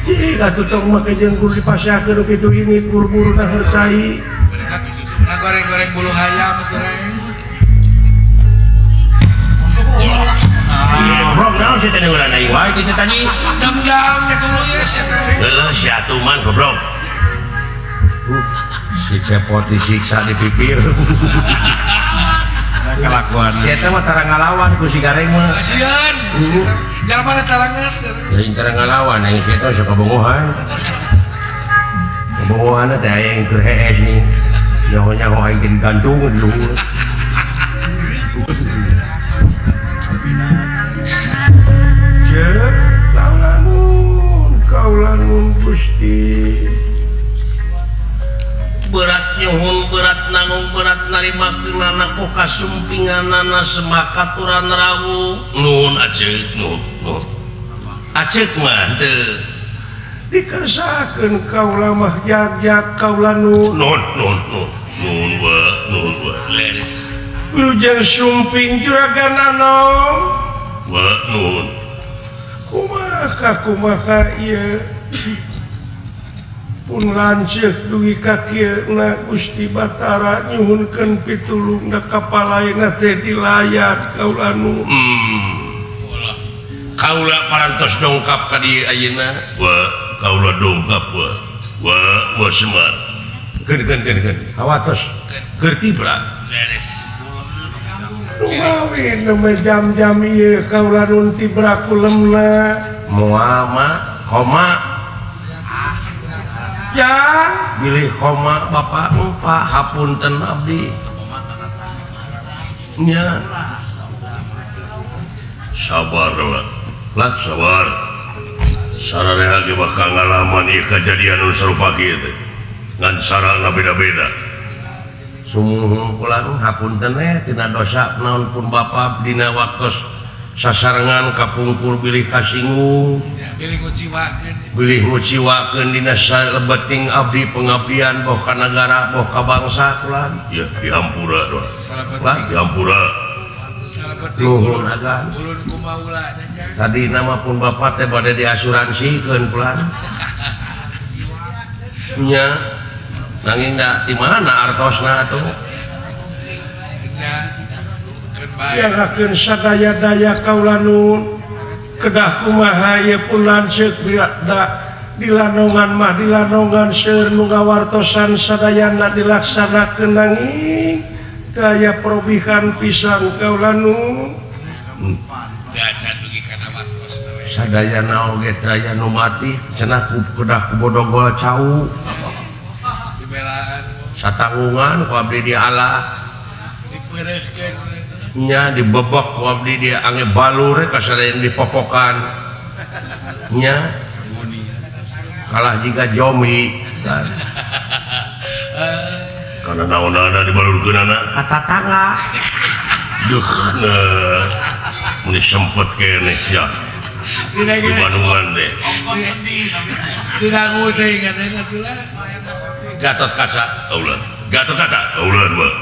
ih katu tong make jeung kudu dipasyakeun kitu ini buru-buru na hersai goreng-goreng bulu ayam goreng bro naon sih teh ngeureun aing wae kitu tadi dam-dam dulu ya sia heuh si atuman goblok si cepot disiksa di pipir kelakuan si eta mah tara ngalawan ku si gareng mah kasihan gara mana tarangeus lain tara ngalawan aing si eta sok kabongohan kabongohanna teh aya yang keur hees nih nyawa-nyawa aing jadi gantung dulu. Cek kaulanun Gusti. Berat nyuhun berat nanggung berat narima kenana ku kasumpinganana semakaturan rawu nuhun aceuk nuhun aceuk mah teu Dikersakeun kaula mah jag-jag kaulanun. nuhun wa leres Wilujeng sumping juragan Anom. wa nuhun Kumaha ieu pun lanceuk dugi ka kieuna Gusti Batara nyuhunkeun pitulungna kapalaina teh dilayat kaulanun. kaula parantos dongkap ka dieu ayeuna wa kaula dongkap wa Semar Geun hawatos keur tibra leres Nuwawin mah jam-jam ieu kaulanun tibra kulemna muama koma ya bilih koma bapak Pak hapunten abdi nya sabar lah sabar sarareha ge bakal ngalaman ieu kajadian nu sarupa kieu teh ngan sarana beda-beda sumuhun kula hapunten tina dosa naon pun bapak dina waktos sasarengan kapungkur bilih kasinggung bilih nguciwakeun dina salebeting abdi pengabdian boh ka nagara boh ka bangsa kulan ya dihampura doa lah dihampura nuhun agan tadi nama pun bapak teh bade diasuransikeun kulan nya nanging da di mana artosna atuh yangkeun sadaya-daya kaulanun kedah kumaha ieu pun lanceuk dilanongan mah dilanongan seueur nu ngawartosan sadayana dilaksanakeun nanging teu aya perobihan pisan kaulanun sadayana oge teu aya nu mati cenah kedah kubodogol cau satanggungan ku abdi di Allah nya dibebek ku abdi dia angge balur kasadayan dipopokan nya kalah jika jomi kan karena naon-naon dibalurkeunana kata tangga duh mun sempet keneh ya di Bandungan deh tidak nguteh ngadena tulah Gatot Kaca aulan mah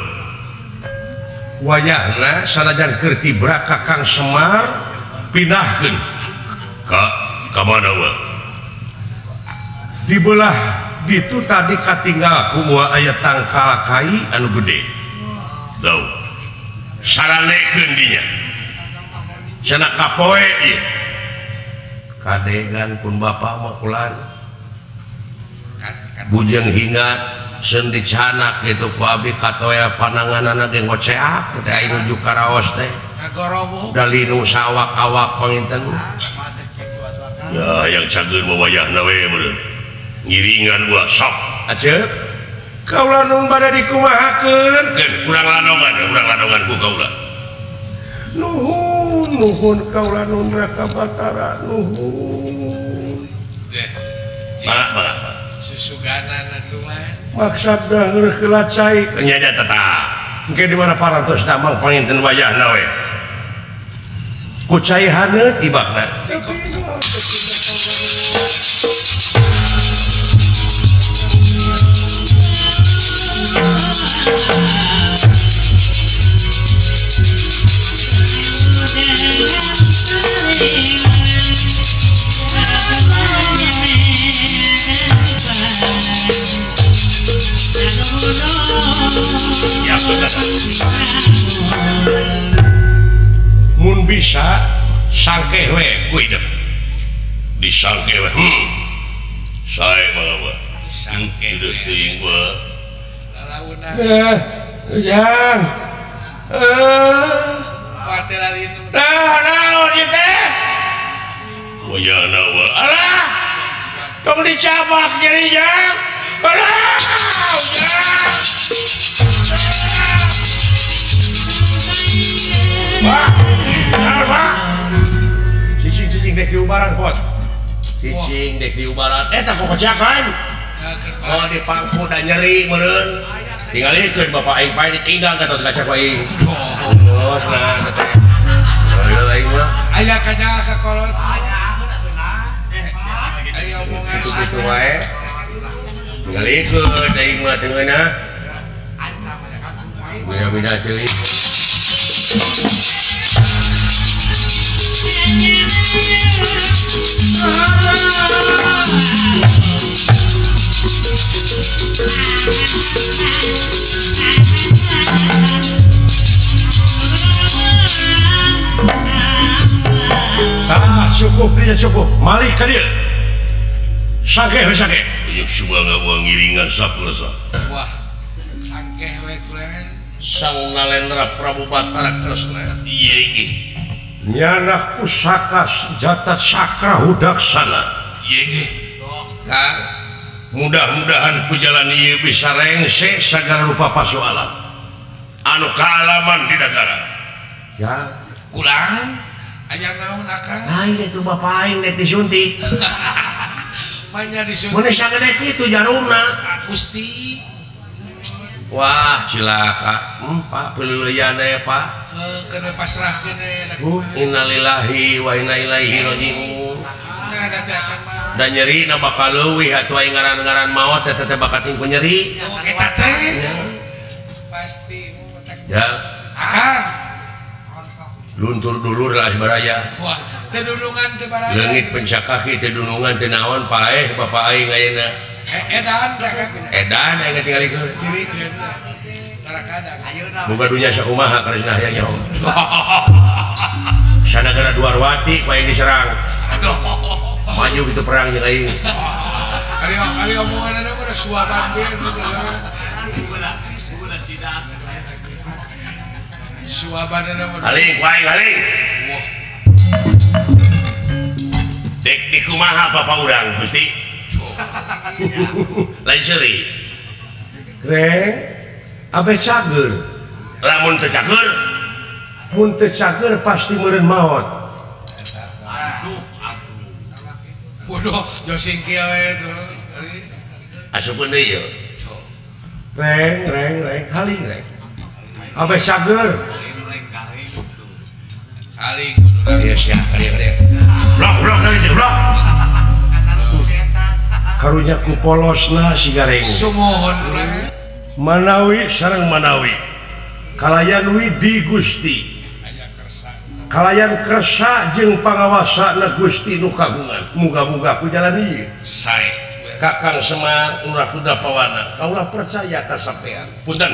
wayahna sanajan keur tibra ka Kang Semar pindahkeun ka mana wa dibelah ditu tadi katinggal kumaha aya tangkal kai anu gede tau saranekeun dinya cenah kapoe ieu kadegan pun bapak mah kulan bujeng hingat seun dicanak gitu ku abdi katoya pananganana ge ngoceak teh aing nuju karaos teh dalinu sawak-awak panginten ya yang cageun wayahna we meureun ngiringan gua sok aceuk kaula nun bade dikumahakeun keun urang lanongan ku kaula nuhun kaula nun Raka Batara nuhun mangga susuganan atuh mah maksudna heula cai nya tetap engke di mana parantos damang panginten wayahna we ku cai haneut ibakna mun bisa sangkeh we ku hidup disangke we sae mangga Disangke we teuing we lalauna yang patelalinu naon ieu teh wayahna we alah tong dicabak jadi yang alah Pak Pak cicing dek diubaran pot cicing dek diubaran eta kok kejakan oh di pangku dan nyeri meureun tinggal ikeun bapak aing pae ditinggal ka tos kaca aing terus nah teh heuh aing mah aya kanya ka kolot aya omongan kitu wae tinggal ikeun aing mah teu ngeunah bina-bina teuing cukup dia cukup malih ka dieu sage sage yuk subanga buang ngiringan saplesa wah sangkeh we kulen sang nalendra Prabu Batara Kresna iya inggih nyanak pusaka senjata sakra hudaksana iya inggih Kang mudah-mudahan kujalan ieu bisa rengse sagala rupa pasoalan anu kaalaman di negara ya kulan aya naon akang lain itu bapak aing nek disuntik manya disuntik mun sagede kitu jarumna Gusti wah cilaka Pak peleuleuyana Pak kena pasrah kene innalillahi wa inna ilaihi rajiun nah da teh akang mah dan nyeri na bakal leuwih atuh aing ngaran-ngaran maot teh bakat tingku nyeri eta teh pasti ya akang luntur dulur lah baraya wah teh dulungan teh baraya leungit pencakaki teh dunungan teh naon paeh bapak aing ayeuna edan da kan edan aing tinggalikeun cirikeun tarakadang boga dunya sakumaha karesna hayang nyaho sanagara Duarwati ku aing diserang maju gitu perang jeung aing ari omongan ada mah suaban ge suaban ada mah haling ku aing haling dek di kumaha bapak urang Gusti lain seuri Kreng abe cager lamun teu cager mun teu cager pasti meureun maot bodoh jo singkil we tuh asupkeun deui yeuh reng haling reng abe cager saling iya sia kalian blok nanti blok karunya ku polosna si gareng sumuhun we Manawi sareng Manawi kalayan widi Gusti kalayan kersa jeung pangawasana Gusti nu kagungan muga-muga ku jalan ieu sae Kakang Semar Urah Kuda Pawana kaula percaya ka sampean punten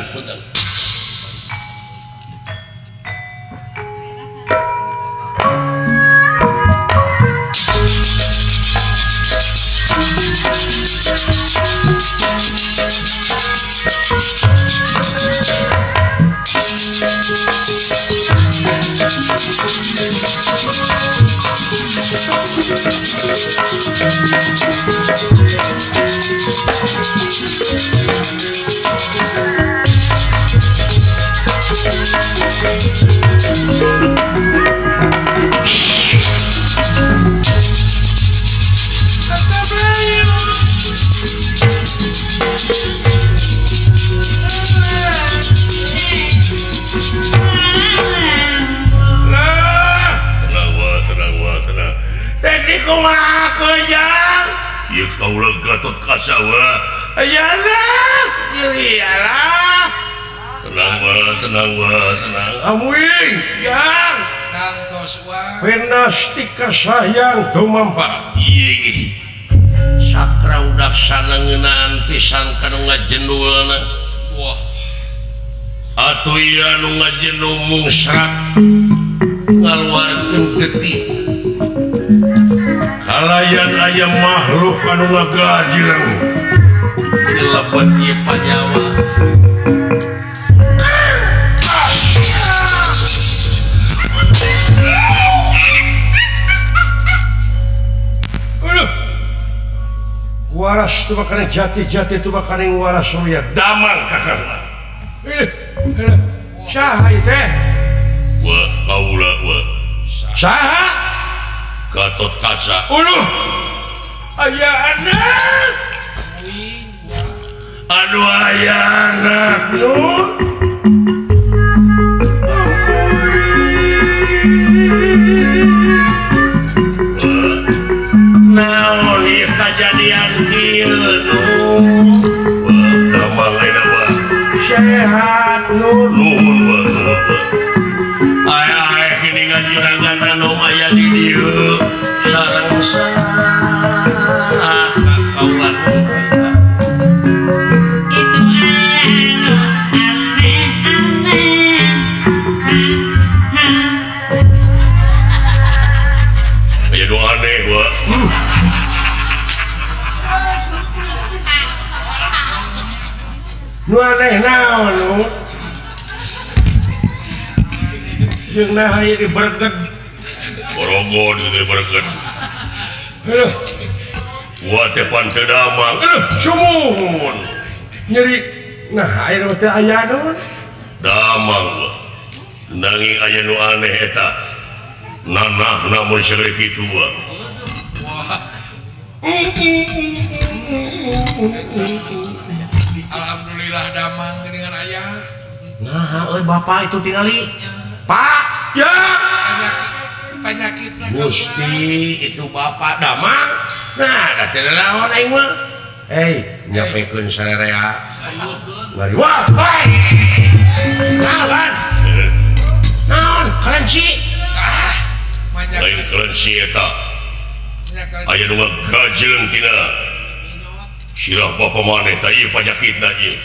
ieu kaula Gatot Kasawa ayana iyalah tenang amuing yang kang toswa penastika sayang tumampa ieu sakra udaksana ngeunaan pisan kanu ngajendulna wah atuh ieu anu ngajendul mung serat ngaluarkeun getih kalayan aya makhluk anu ngagajileng dilebet ieu panyawa waras tu bakal jati tu bakal waras surya damang kakak saha teh kaula saha Gatot Kaca uluh aya anak aduh aya anak Nun naon ieu kajadian kieu Nun damang ayeuna wa sehat Nun nuhun aya kiningan juragan anu aya di dieu sareng saha kaulan itu aneh-aneh aya nu aneh wa nu aneh naon nu jeung nah aya di berget borogon gitu bereket heuh wa teh pan teu damang sumuhun nyeri nah aya nu teh aya Nun damang wa nanging aya nu aneh eta nanah namun segede kitu wa Alhamdulillah damang dengan ayah Nah, bapak itu tinggali Pak ya penyakit Gusti itu bapak damang nah da teh lawan aing mah nyapekeun sarerea ngari wah bae naon naon kelenci lain kelensi eta aya nu ngagajeleung tina sirah bapa maneh tah ieu panyakitna ieu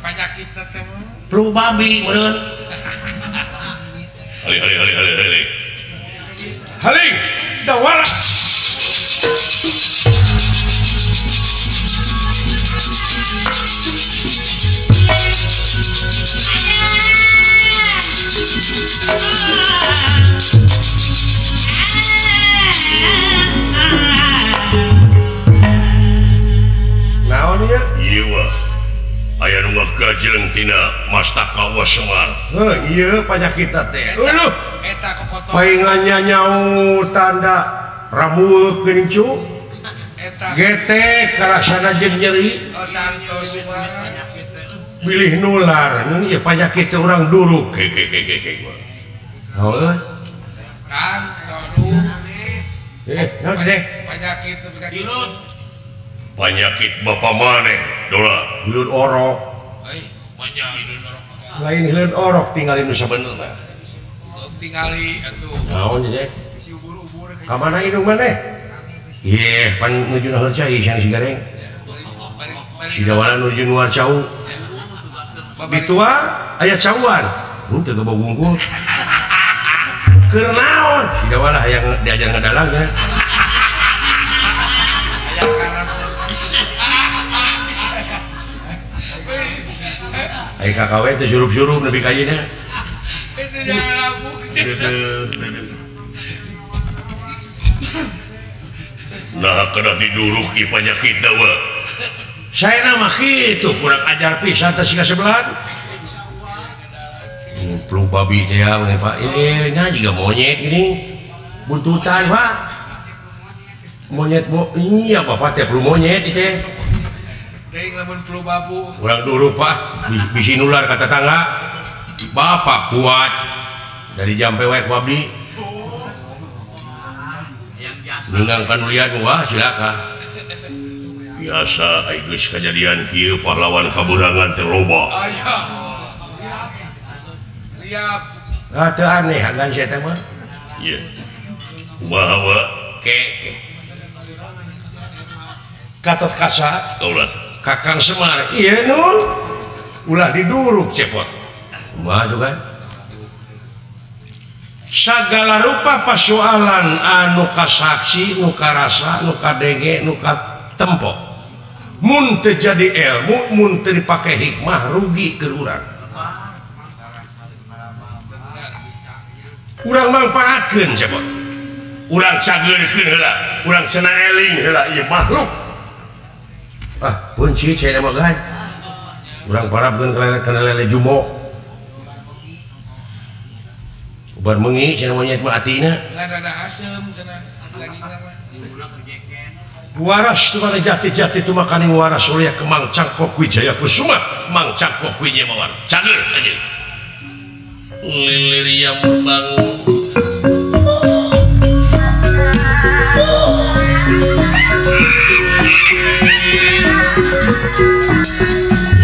penyakit teh flu babi meureun hali haling da wala naon ya ieu wa aya nu ngagajeleung tina mastaka wa Semar ieu panyakitna teh uluh eta kokotor paingannya nyau tanda ramueuk geuning cu eta getek karasana jeung nyeri tanto semua bilih nular ieu panyakit teh urang duruk ke heuh kan tolu naon teh penyakit penyakit penyakit bapa maneh dola hileud orok banyak itu lain hileud orok tinggalin nu sabenerna tinggali atuh naon teh ka mana hidung maneh ieu pan nuju na cai siang sigareng sidawala nuju nuar cau bituar aya cauan teu geuboh gungkul keur naon sidawala hayang diajar ngadalang cenah aya KKW teh surup-surup nepi ka ieu itu jangan lagu nah kena diduruk ieu panyakitna wa saya nama kitu kurang ajar pisan teh siga sebelahan flu babi teh ya Pak nya juga monyet gini buntutan Pak monyet iya Bapak teh flu monyet teh teuing lamun flu babu urang dulu Pak bisi nular ka tetangga Bapak kuat dari jampe wae ku abdi ningangkan lihat wah silakan biasa geus kejadian kieu pahlawan kaburangan teh loba ayah liap teu aneh hagan saya teh mah ieu kumaha wa ke Gatot Kaca kaulan Kakang Semar iya Nun ulah diduruk cepot kumaha tuh kan sagala rupa persoalan anu kasaksi nu karasa nu kadenge nu katempo mun teu jadi ilmu mun teu dipake hikmah rugi ke urang urang manfaatkeun cepot urang cageurkeun heula urang cenah eling heula ieu makhluk pun sih saya nama kan urang parapkeun kana lele jumo bar mengi cenah monyet mah atina nggak ada asem cenah daging nama waras tu mana jati-jati tu makaning waras oleh Kemang Cangkok Wijaya Kusuma Mang Cangkok Wijaya Mawar cager aja lilir yang membangun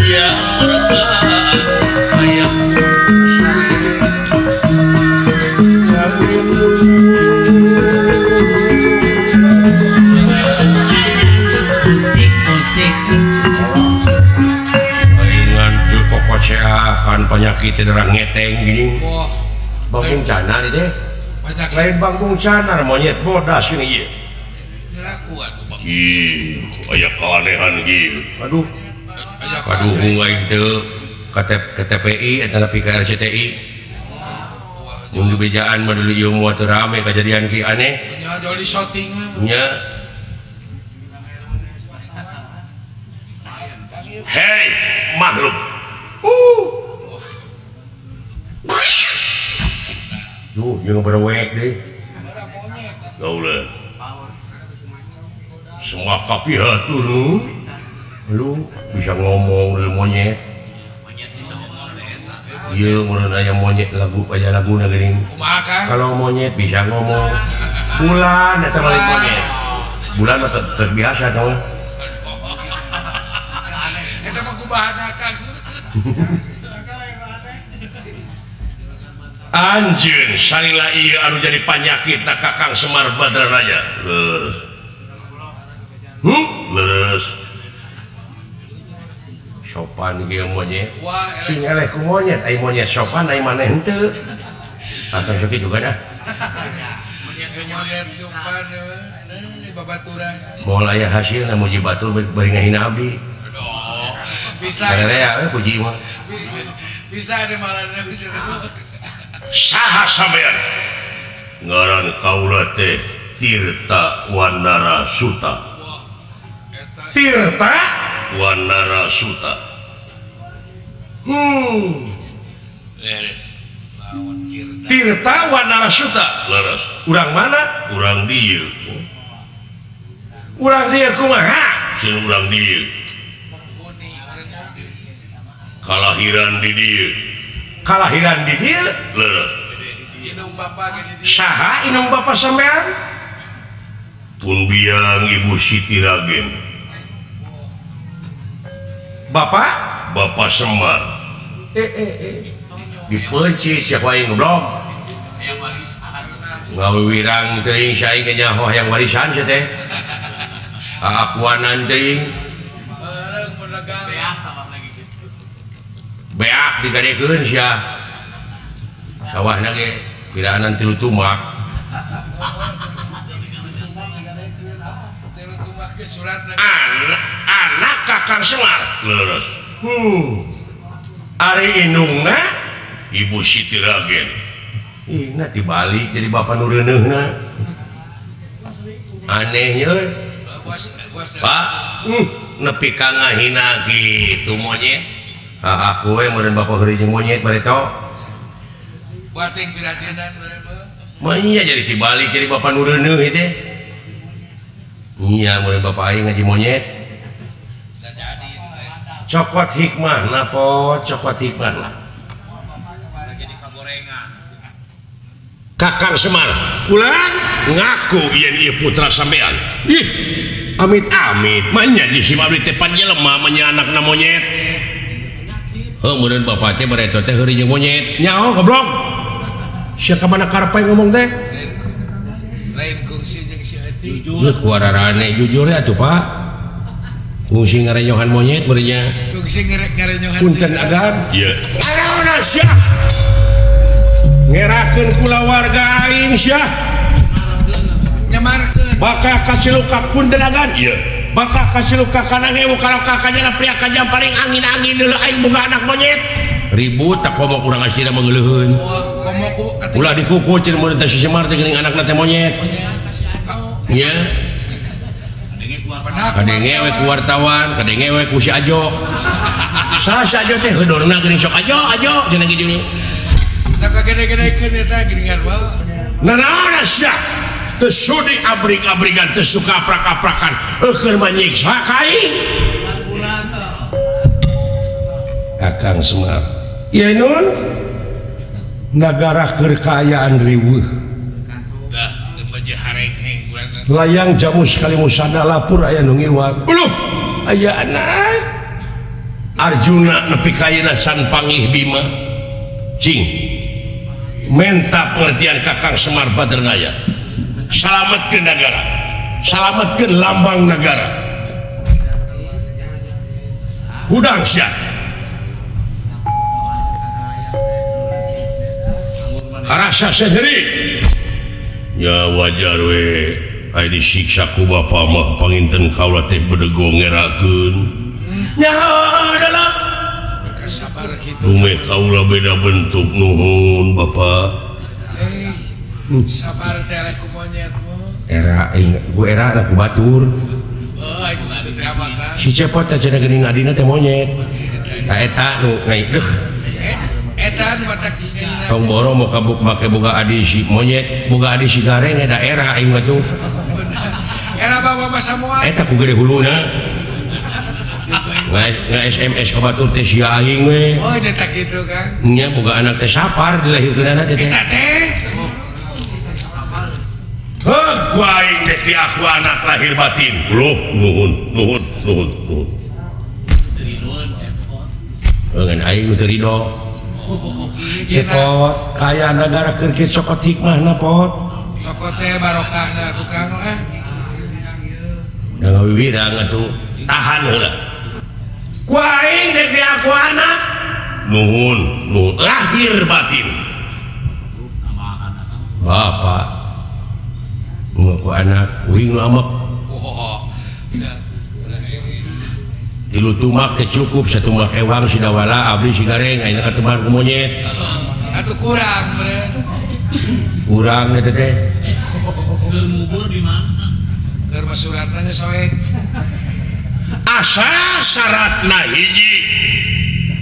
yang merebak ayam dengan pokok seakan penyakit derang ngeteng gini wah bangun canar deh banyak lain bangun canar monyet bodas ini ya kira kuat tuh bang ih aya keanehan ieu aduh banyak aduh mulai itu KTPI atau PKRCTI yang dibejaan mah dulu ieu moal teu rame kejadian ki aneh banyak joli shooting nya hei makhluk tuh yang berwek deh gaulan semua kapihatur nu lu bisa ngomong lu monyet iya menurut aya monyet lagu aja lagu geuning kumaha kalau monyet bisa ngomong bulan eta mah monyet bulan mah terus biasa tau eta mah kubahan akang anjeun salila ieu anu jadi panyakit Kakang Semar Badraraja leres leres sopan ieu monyet wah sing eleh ku monyet ai monyet sopan ai maneh henteu atau sakit juga dah monyet sopan babaturan moal aya hasilna muji batur bari ngahina abdi bisa kararea puji mah bisa ada malana bisa saha sampean ngaran kaula teh Tirta Wanara Suta Tirta Wanara Suta Tirta Wanara Suta leres urang mana urang dieu urang dia kumaha sin urang dieu kalahiran di dieu kalahiran di dia leres inung bapak gini saha inung bapak sampean pun biang Ibu Siti Ragen bapak Bapak Semar dipenci siapa yang ngobrol ngawirang teuing saing nyaho yang warisan sia teh akuanan teuing orang menegang beak digadekeun sia sawahna ge piraanan 3 tumak tilu tumah ke surat anak Kakang Semar leres ari indungna Ibu Siti Ragen ih dibalik jadi bapak nu reuneuna anehnya bos Pak nepi ka ngahina gitu monyet aku meureun bapak heureuy jeung monyet bareto buating pirajenan mah iya jadi dibalik jadi bapak nu reuneuh ieu teh iya meureun bapak aing ngaji monyet cokot hikmah napo cokot hikmah lah Kakang Semar ulang ngaku yen ieu putra sampean ih amit-amit manya di si abdi teh panjelema manya anakna monyet meureun bapak teh bareto teh heureuy jeung monyet nyaho goblok sia ka mana karepe ngomong teh lain kungsi jeung si Eti jujur kuararane jujur ya tuh pak kungsi ngarenyohan monyet berinya kungsi ngarenyohan punten agan ieu ayeuna sia ngerakeun kula warga aing sia nyamarkeun bakal kasih luka punten agan ieu bakal kasih luka kana ngewu kalau kakaknya pria kajam paling angin-angin dulu aing boga anak monyet ribut tak komok urang asina mengeuleuheun komoku ulah dikuku cenah mun teh si Semar teh geuning anakna teh monyet nya kadenge we ku wartawan kadenge we ku si Ajo saha si Ajo teh heudorna geuning sok ajo cenah kitu Saka gede-gedekeun eta geuningan mah. Nanaona sia teu sudi abrig-abrigan teu suka aprak-aprakan keur manyiksa ka aing Akang Semar ya nun nagara keur kaayaan riweuh Dah teu baje hareng-heng bulan. layang jamu sekali musada lapur aya nu ngiwag uluh aya anak Arjuna nepi ka ayeuna can panggih Bima cing menta pengertian Kakang Semar Badernaya salametkeun negara salametkeun lambang negara hudang sia karasa sendiri ya wajar we aya disiksa ku bapa mah panginten kaula teh bedego ngerakeun nyaho adalah Sabar kitu. dume kaula beda bentuk nuhun bapa Sabar teh eleh ku monyet mah. era gue era anak batur Oh itu teh apa kan? si cepot teh cenah geuning ngadina teh monyet ta eta nu ngai deuh Eta nu batak tong boro mau kabuk make boga adi si monyet boga adi si gareng daerah aing mah tuh era bawa masa moal. eta ku gede huluna nggak SMS ka batur teh sia aing we Oh eta kitu kan. nya boga anak teh sapar dilahirkeunana teh teh Eta teh. heuh ku aing teh ti aku anak lahir batin loh nuhun ngan aing teu ridho Cepot kaya negara keur kieu sokot hikmahna pot Toko teh barokahna tukang lah. da ngawiwirang atuh tahan heula ku aing dek di aku anak nuhun lahir batin bapak ku anak uing nu amek Oh. tilu tumak teh cukup satu mak ewang si dawala abdi si gareng ayeuna kateman ku monyet Atuh kurang beureun. urang teh teh Keur masuratna geus soek. asa syaratna hiji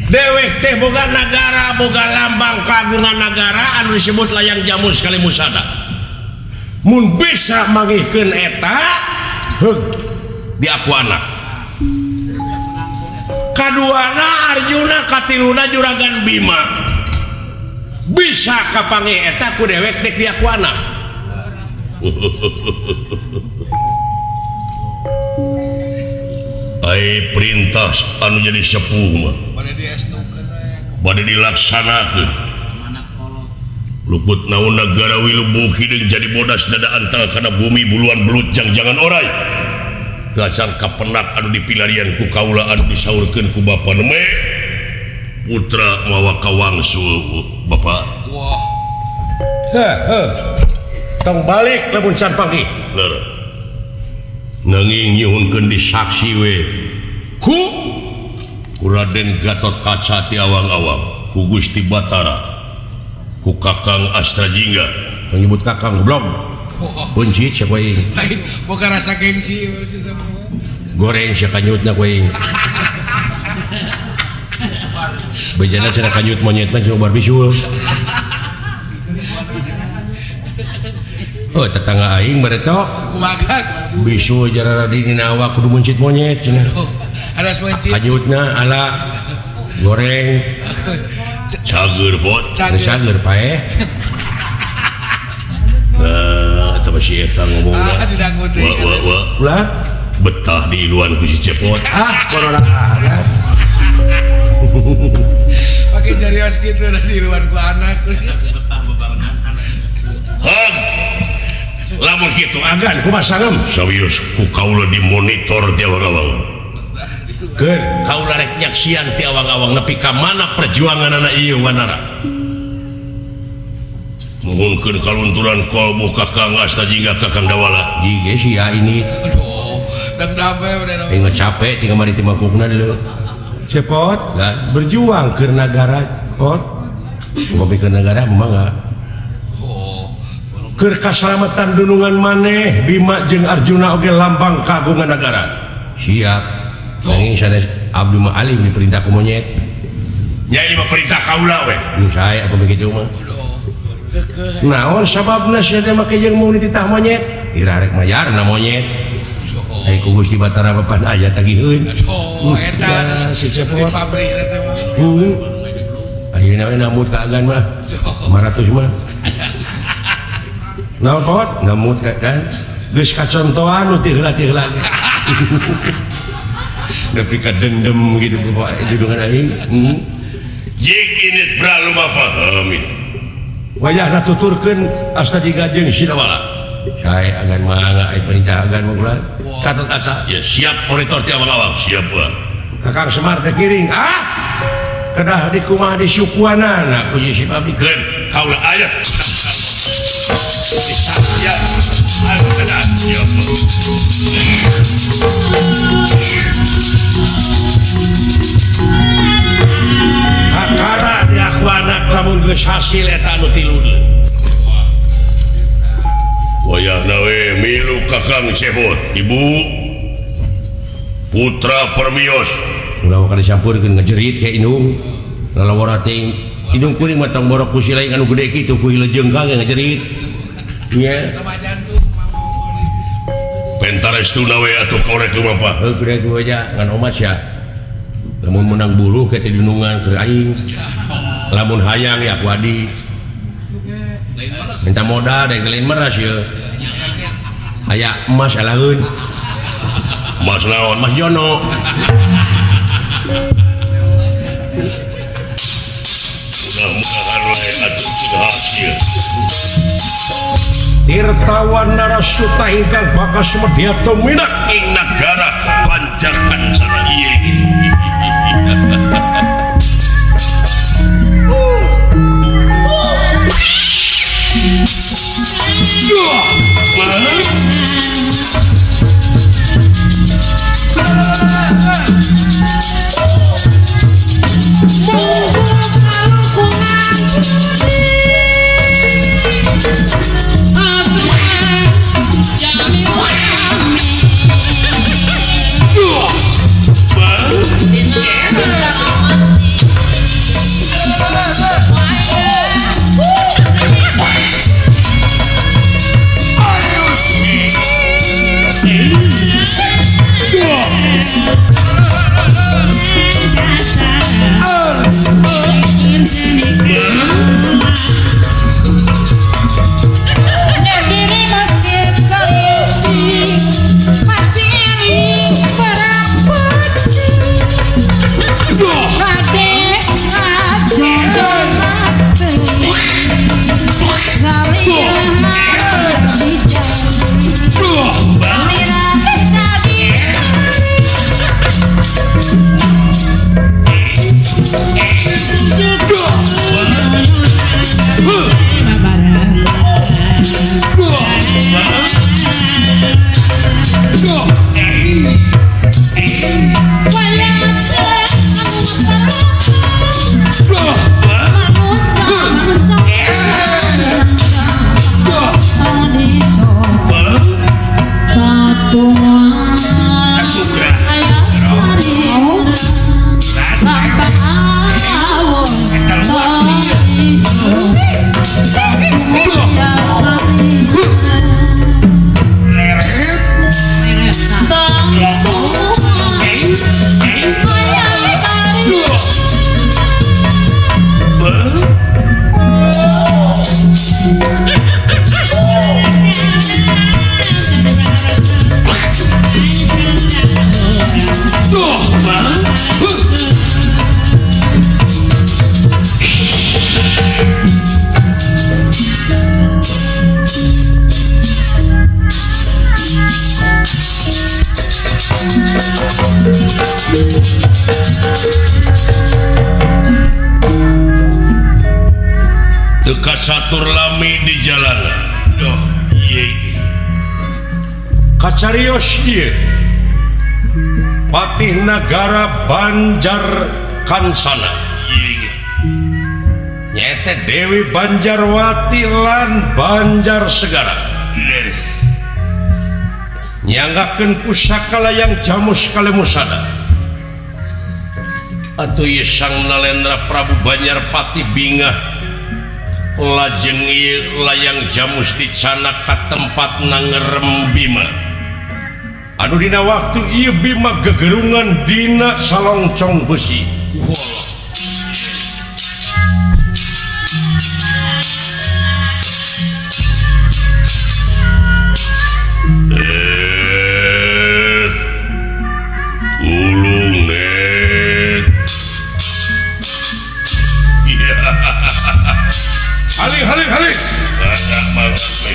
dewek teh boga negara boga lambang kagungan negara anu disebut layang jamu sekali musada mun bisa mangihkeun eta heug di aku anak kaduana Arjuna katiluna juragan Bima bisa kapanggih eta ku dewek dek di aku anak ai perintah anu jadi sepuh mah Bade diestukeun we. bade dilaksanakeun luput naon negara wilubuki deung jadi bodas dada antal kana bumi buluan belut jangan orai gasang kapenak anu dipilarian ku kaula anu disaurkeun ku bapa neme putra mawa kawangsul bapa Wah. tong balik lamun can panggih ler nanging nyuhunkeun disaksi we ku Raden Gatot Kaca ti awang-awang ku Gusti Batara ku Kakang Astrajingga menyebut Kakang goblok buncit sia ku aing Lain boga rasa gengsi goreng sia kanyutna ku aing bejana cenah kanyut monyetna cenah ubar bisul oh tetangga aing bareto kumakan. bisul jarara dina awak kudu muncit monyet cenah Oh, ada semencit. kanyutna ala goreng cager pot cager pae eta masih eta ngomong Didangu teh. ulah betah di iluan ku si cepot corona Pakai jarios gitu di luar ku anak. hag lamun kitu agan kumaha sangem sawius ku kaula dimonitor ti awang-awang keur kaula rek nyaksian ti awang-awang nepi ka mana perjuanganna ieu wanara muhunkeun kalunturan kolbu Kakang Astajingga Kakang Dawala jige sia ini Aduh, dang-dambe bener. ingat capek tinggal mari ti mangkukna dulu cepot dan berjuang ke negara pot ngopi ke negara memang ke kasalamatan dunungan maneh Bima jeung Arjuna oge lambang kagungan negara siap nanging sanes abdi mah alim diperintah ku monyet nya ieu mah perintah kaula we nu sae apa begitu mah naon sababna sia teh make jeung mau dititah monyet ira rek mayarna monyet ai ku Gusti Batara papan aya tagiheun eta si di cepot pabrik eta mah ayeuna we namut ka agan mah 500 mah naon pot namut ka kan geus kacontohan nu teu heula tapi kadendem gitu Bapak dudungan aing jik ini berlalu pahami wayahna tuturkeun asta digajeng sidawala kai agan mangga ai perintah agan mah katot asa ya siap monitor ti awal-awal siap Pak Kakang Semar teh kiring kedah di kumaha di sukuanana ku si pabrik gen kaula aya ya ayo kedah siap kakara di aku anak lamun geus hasil eta anu tilu wayahna we milu Kakang Cepot Ibu Putra Permios udah wakil dicampurkeun ngejerit kayak indung lalawara teh indung kuring mah tong borok ku si lain anu gede kitu ku hileujeng kang ngejerit nya rumah jantung pentarestuna we atuh korek lu mah heuh kudu ku aja ngan omat sia lamun menang buluh ke teh dunungan keur aing lamun hayang ya ku adi minta modal dan lain meras ya aya emas alaheun Mas naon Mas Jono mudah-mudahan lain atuh hasil Tirtawan narasuta ingkang bakas medya tumina ing negara Banjar Kancana ieu dekat satur lami di jalan doh ieu kacarios ieu patih nagara Banjar Kansana ieu nyete Dewi Banjarwati lan Banjar Segara leres nyanggakeun pusaka layang jamus kalemusada atuh ieu Sang Nalendra Prabu Banjarpati bingah lajeng ieu layang jamus dicana ka tempat nangerem Bima. Anu dina waktu ieu Bima gegerungan dina salongcong besi. Ulunget. Iya. Halih. Banyak banget mesti.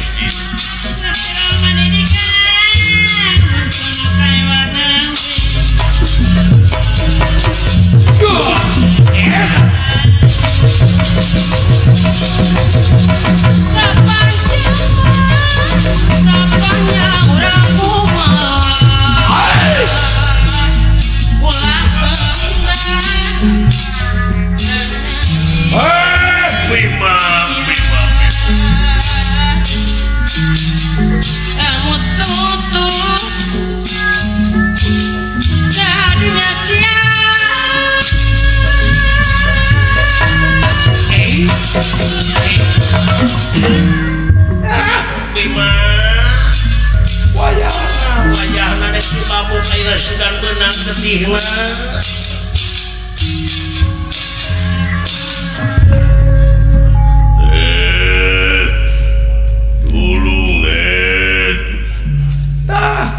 Bima. Bima. Wayahna dek dibabuk ayeuna sugan beunang getihna.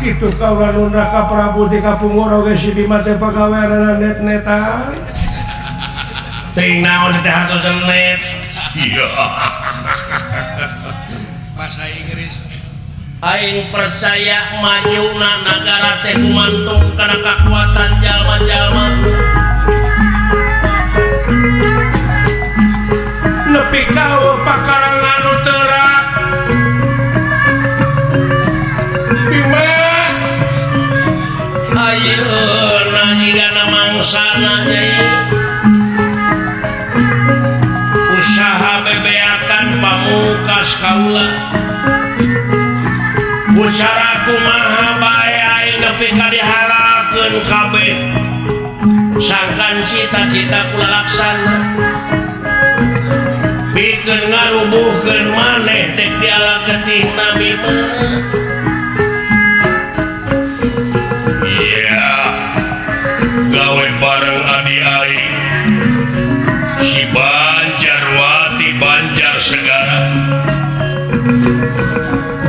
Kitu kaula nunda ka Prabu di kapunggur oge si Bima teh pagaweanana net-netan. Teuing naon teh hartosan net. Iya. Bahasa Inggris. Aing percaya majuna nagara teh gumantung kana kakuatan jalma-jalma. Nepi ka pakarangan nu teurak. Bima Ayeuna jigana mangsana nyai. Usaha bebeakan pamungkas kaula. Ucara kumaha bae aing nepi ka dihalalkeun kabeh. Sangkan cita-cita kula laksana. Pikeun ngarubuhkeun maneh dek diala getihna Bima. Iya. Gawe bareng adi aing. Si Banjarwati Banjar Segara.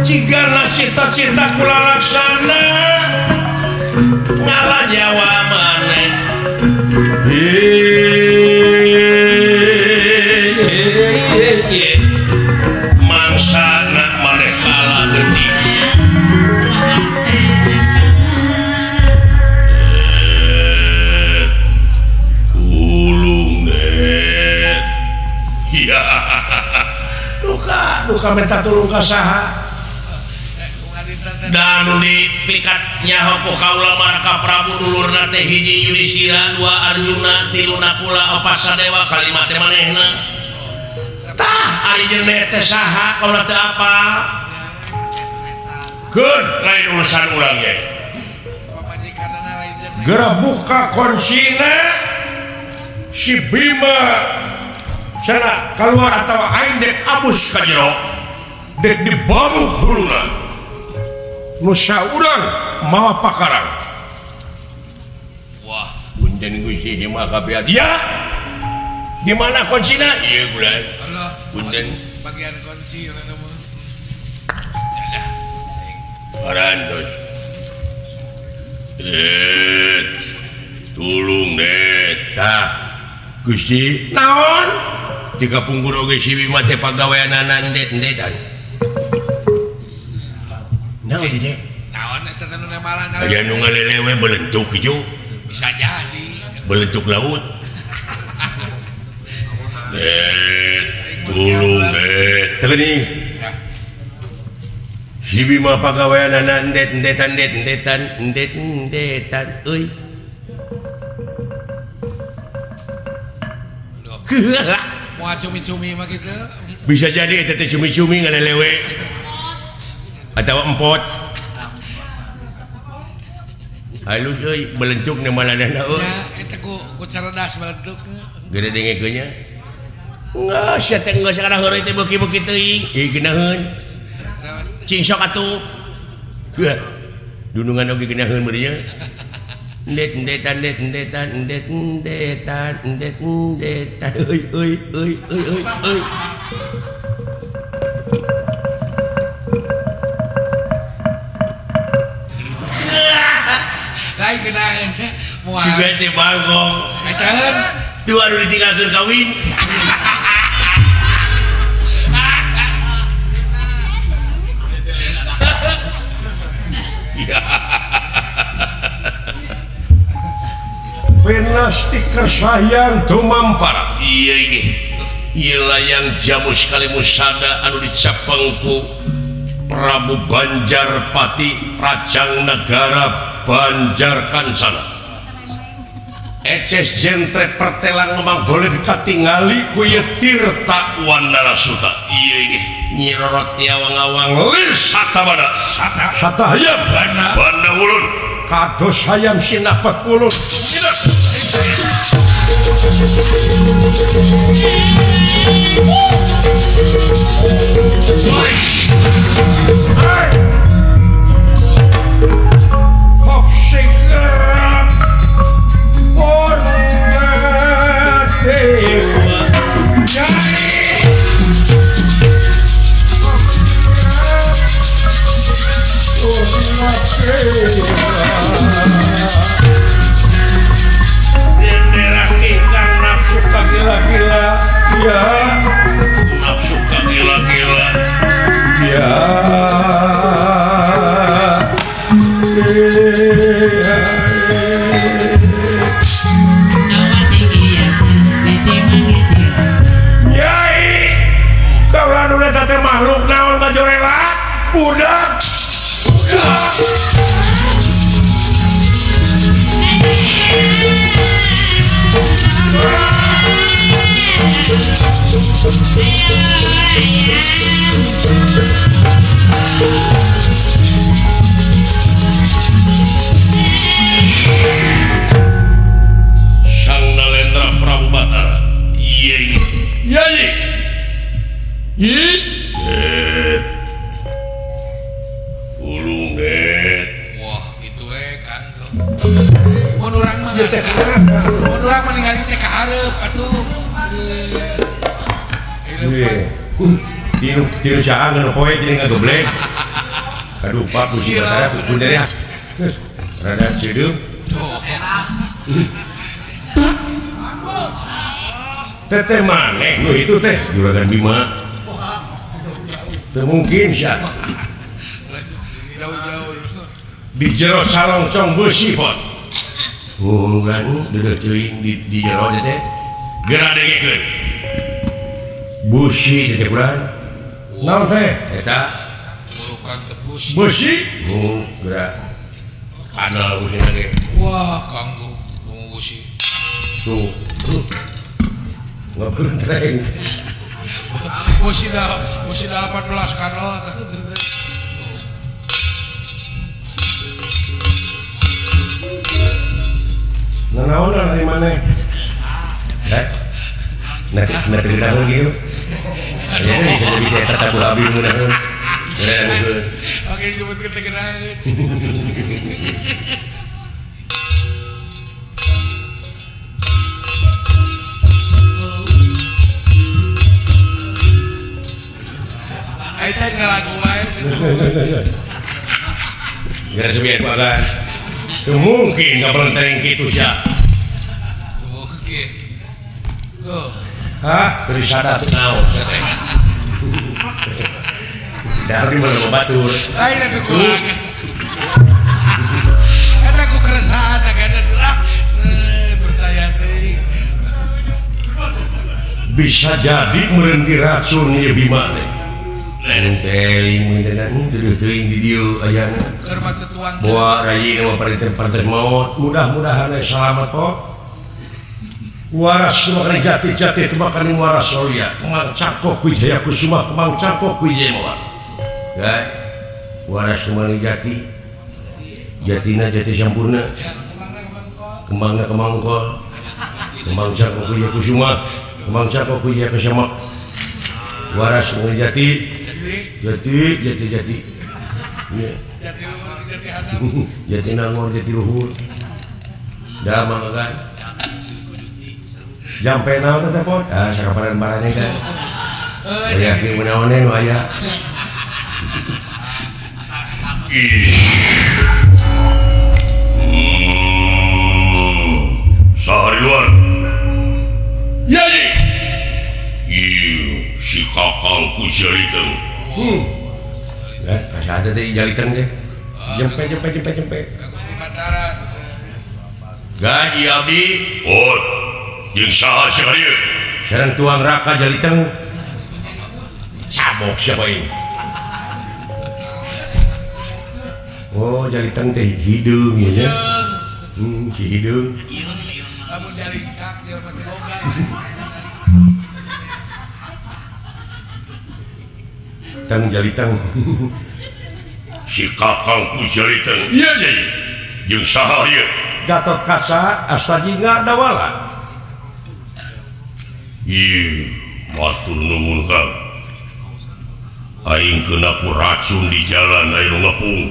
Jigana cita-cita kula laksana ngalah Jawa maneh. Mangsana maneh kalah getih. Ulunget. Ya. duka minta tulung ka saha? Dan dipikat nyaho ku kaula maraka Prabu dulurna teh hiji Yudhistira, dua Arjuna, tilu Nakula, opat Sadewa, kalima teh manehna. Tah ari jeuneh teh saha kaula teh apa? Keun lain urusan urang ge. Gerah buka konsina si Bima sana keluar atau aing dek abus ka jero dek dibabuk huluna nusa urang mawa pakarang. Wah, punten Gusti ieu mah kabeat. Ya. Di mana kuncinya? Iya, bulan. Allah. Punten. Bagian kunci urang mah. Parantos. Tulung net. Tah. Gusti, naon? Jika punggur oge si Bima teh pagaweanana endet-endetan. Naon di dek? Naon eta teh nu malang Aya nu ngalelewe belentuk ijo. bisa jadi. Belentuk laut. Tulung net. Teuning. Si Bima pagaweanana endet-endetan euy. Moal cumi-cumi mah kitu. Bisa jadi eta teh cumi-cumi ngalelewe. Atawa empot. Halus euy belentuk na maladana euy. Ya, eta ku cerdas balentuk. Gede dengekeunnya. Nggak, saya teh nggak sekarang hari itu buki-buki teuing. Geunaheun. Cing sok atuh. Heuh. Dunungan oge geunaheun meureun nya. Ndet-ndetan. Euy. Lain kenaan moal. Juga teh bangkong. Etaheun. Dua anu ditinggalkeun kawin. Penastik kersayang tumampara. Iya ini. Iyalah yang jamu sekali musada anu dicapengku Prabu Banjarpati Prajang Negara Banjar Kancana. Eces jentre pertelang memang boleh dikatingali ku ieu Tirta Wandarasuta. Iya ini. Nyi Roro tiawang-awang lir satabana. Satahayam Banda wulun. kados hayam sinapat ulun. Hop sigap Purna Dewa Bendera ingkang nafsu gila-gila ya nafsu gila-gila. ya Nyai, kaulah nu eta teh makhluk naon majorela? Budak. Sang Nalendra Prabu Batara. Iya ini. Yai Yi Ulunget. Wah, gitu kan tuh. Mun urang mah. Mun urang mah ningali teh ka hareup atuh. Tinu saan anu poe jadi ngageblek. Aduh Pak puji Batara bener ya. Rada ceudeum. Teteh maneh nu itu teh Juragan Bima. Teu mungkin sia. Jauh-jauh. Di jero salongcong beusi pot. Urang deudeuh teuing di jero teh. Geura dengekeun. Busi teh kurang. Naon teh? Eta Bulukan tebus. beusi. Geura. Anal busi lagi. Wah, kanggo bungu busi. Tuh. Ngebentreng. Busi dah 18 kanal. Nanaon dari mana? Nanti gedaheun gitu. Jadi jadi teater tabu abi mudahan. Oke, jemput kita gedaheun. Aita ngalagu wae sih. Gara sebian bagan. Teu mungkin ngabelentreng kitu sia. Oke. Tuh. Hah? Teu disadap naon. Dari mana batur? Lain aku kurang. Eta aku keresahan agak ada percaya teh. Bisa jadi meureun diracun ieu Bima teh. Teling mindenan duduh teuing di dieu ayana. Keur mah tetuan. Bawa rayi nama parentes maut. Mudah-mudahan selamat kok. Waras semakan jati-jati kemakan waras soya. Kemang cakok wijaya kusuma kemang cakok wijaya mawar. Ya, waras semakan jati. Jatina jati sampurna. Kemangna kemangkol. Kemang cakok wijaya kusuma. Mangsa kok kuya ke sama waras ngejati. Jati. Iya. Jati hadap. Jati nangor jati luhur. Dah mangga kan. Jampe naon teh pot? Sakaparan barane kan. Aya ki menaone nu aya. Sahari luar. Ya ji. Si kakang ku jaliteng. Asa ada teh jaliteng teh. Jempe. Gusti Batara. Gaji abdi. Oh, jeung saha sahari. Sareng tuang raka jaliteng. Sabok siapa ini? Oh, jaliteng teh hidung ya. Si hidung. Lamun jaringkak jelema teh boga. Tang jaliteng. Si kakang ku jaliteng. Iya ji. Jeung saha ieu? Gatot Kaca Astajinga Dawala. Matur nuwun Kang. Aing kena ku racun di jalan aing ngepung.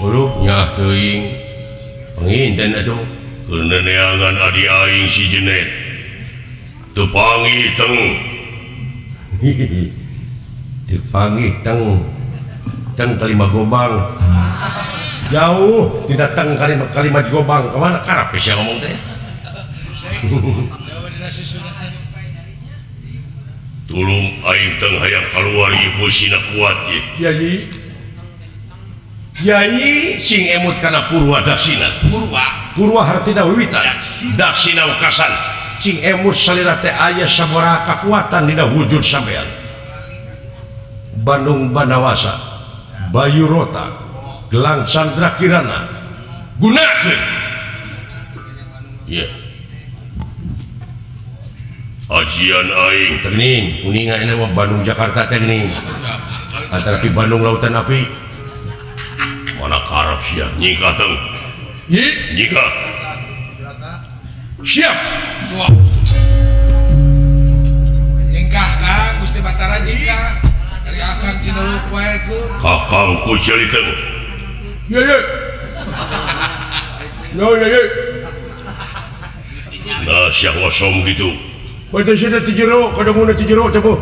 Huruf nyah teuing. Penginten atuh. Keneneangan adi aing si Jenet. Teu panggih teng. Teu panggih teng kalimat gobang. Jauh tidak teng kalimat gobang. Kemana karap ya ngomong teh? Dewa dina susunan. Tulung aing teng hayang kaluar ieu posina kuat ye. Yai sing emut kana Purwa Daksina. Purwa hartina wiwita. Daksina wekasan. Sing emut salira teh aya sabaraha kakuatan dina wujud sampean. Bandung Bandawasa, Bayu Rota, Gelang Sandra Kirana. Gunakeun. Ya. Ajian aing Teuning, kuningan ini mah Bandung Jakarta teh geuning. Antara pi Bandung Lautan Api. mana karep sia nyika teng. Nyika. Siap. Wah. Jengkah Kang Gusti Batara jengkah. Dari akang Cineluk wae ku. Kakang ku jaliteng. Ye. Ye. Nah siang ngosong gitu. Batasnya ti jero, kadanguna ti jero teh Bu.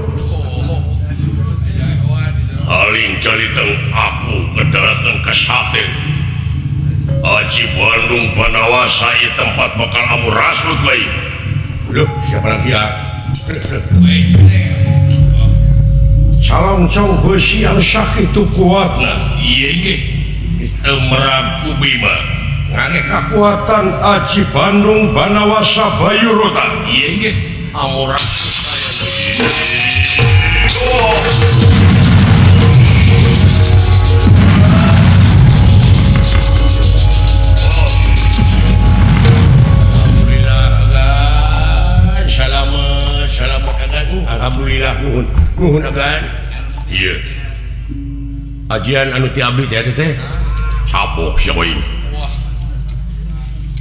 Haling jaliteng aku ngedalakeun ka sate. Aji Bandung Bandawasa ieu tempat bakal amu rasut we. Loh, siapa lagi ya? Salam cong besi yang sakitu kuatna. Iya ge. Itu meragu bima. Ngake kekuatan Aji Bandung Bandawasa Bayu Rota. Iya ge. Amu rasut saya. Alhamdulillah nuhun agan. Iya. Ajian anu ti abdi teh Sabok siapa ini?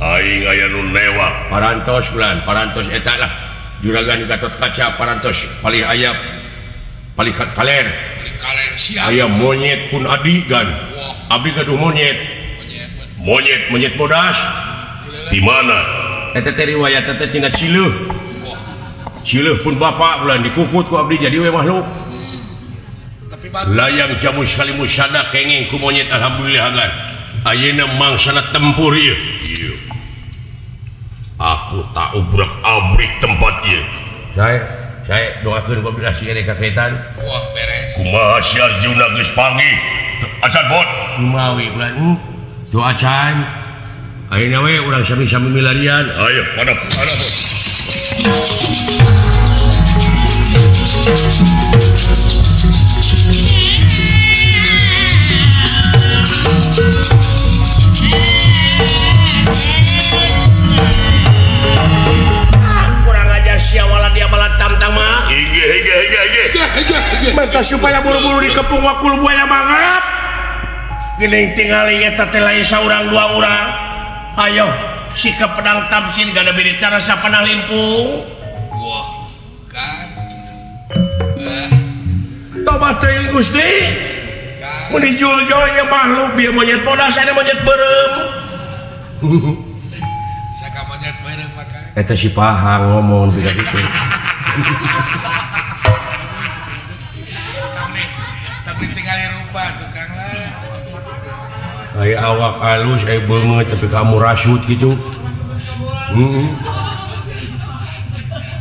Aing aya nu lewat. parantos bulan parantos eta lah juragan Gatot Kaca parantos paling ayap paling kaler Kaler siap. aya monyet pun adi gan abdi gaduh monyet bodas Di mana? eta teh riwayat teh tina Cileuh pun bapak bulan dikukut ku abdi jadi we makhluk Tapi batu. layang jamu sekali musada kenging ku monyet alhamdulillah gan ayeuna mangsana tempur ieu. Iya. Aku tak ubrak abrik tempat ieu. Saya doakeun ku abdi sing ere kaketan Wah beres. Kumaha si Arjuna geus panggih. Acan bot. Lumawi bulan doa can ayeuna we urang sami-sami milarian. Ayo, hadap bot. Kurang ajar siawala dia malah tantang mah. Maka supaya buru-buru dikepung wakul buaya mangap. Geuning tingali eta teh lain saurang dua urang. Ayo sikap pedang tamsin gak ada berita rasa panah limpung. Wah, kan. Tobat teuing Gusti. Mun dijual-jual ya makhluk bieu monyet bodas ada monyet beureum. Saka monyet bareng maka. Eta si Pahang ngomong tidak gitu. Tak ditinggali rupa tukang lah. Ay awak halus, ay banget tapi kamu rasut gitu.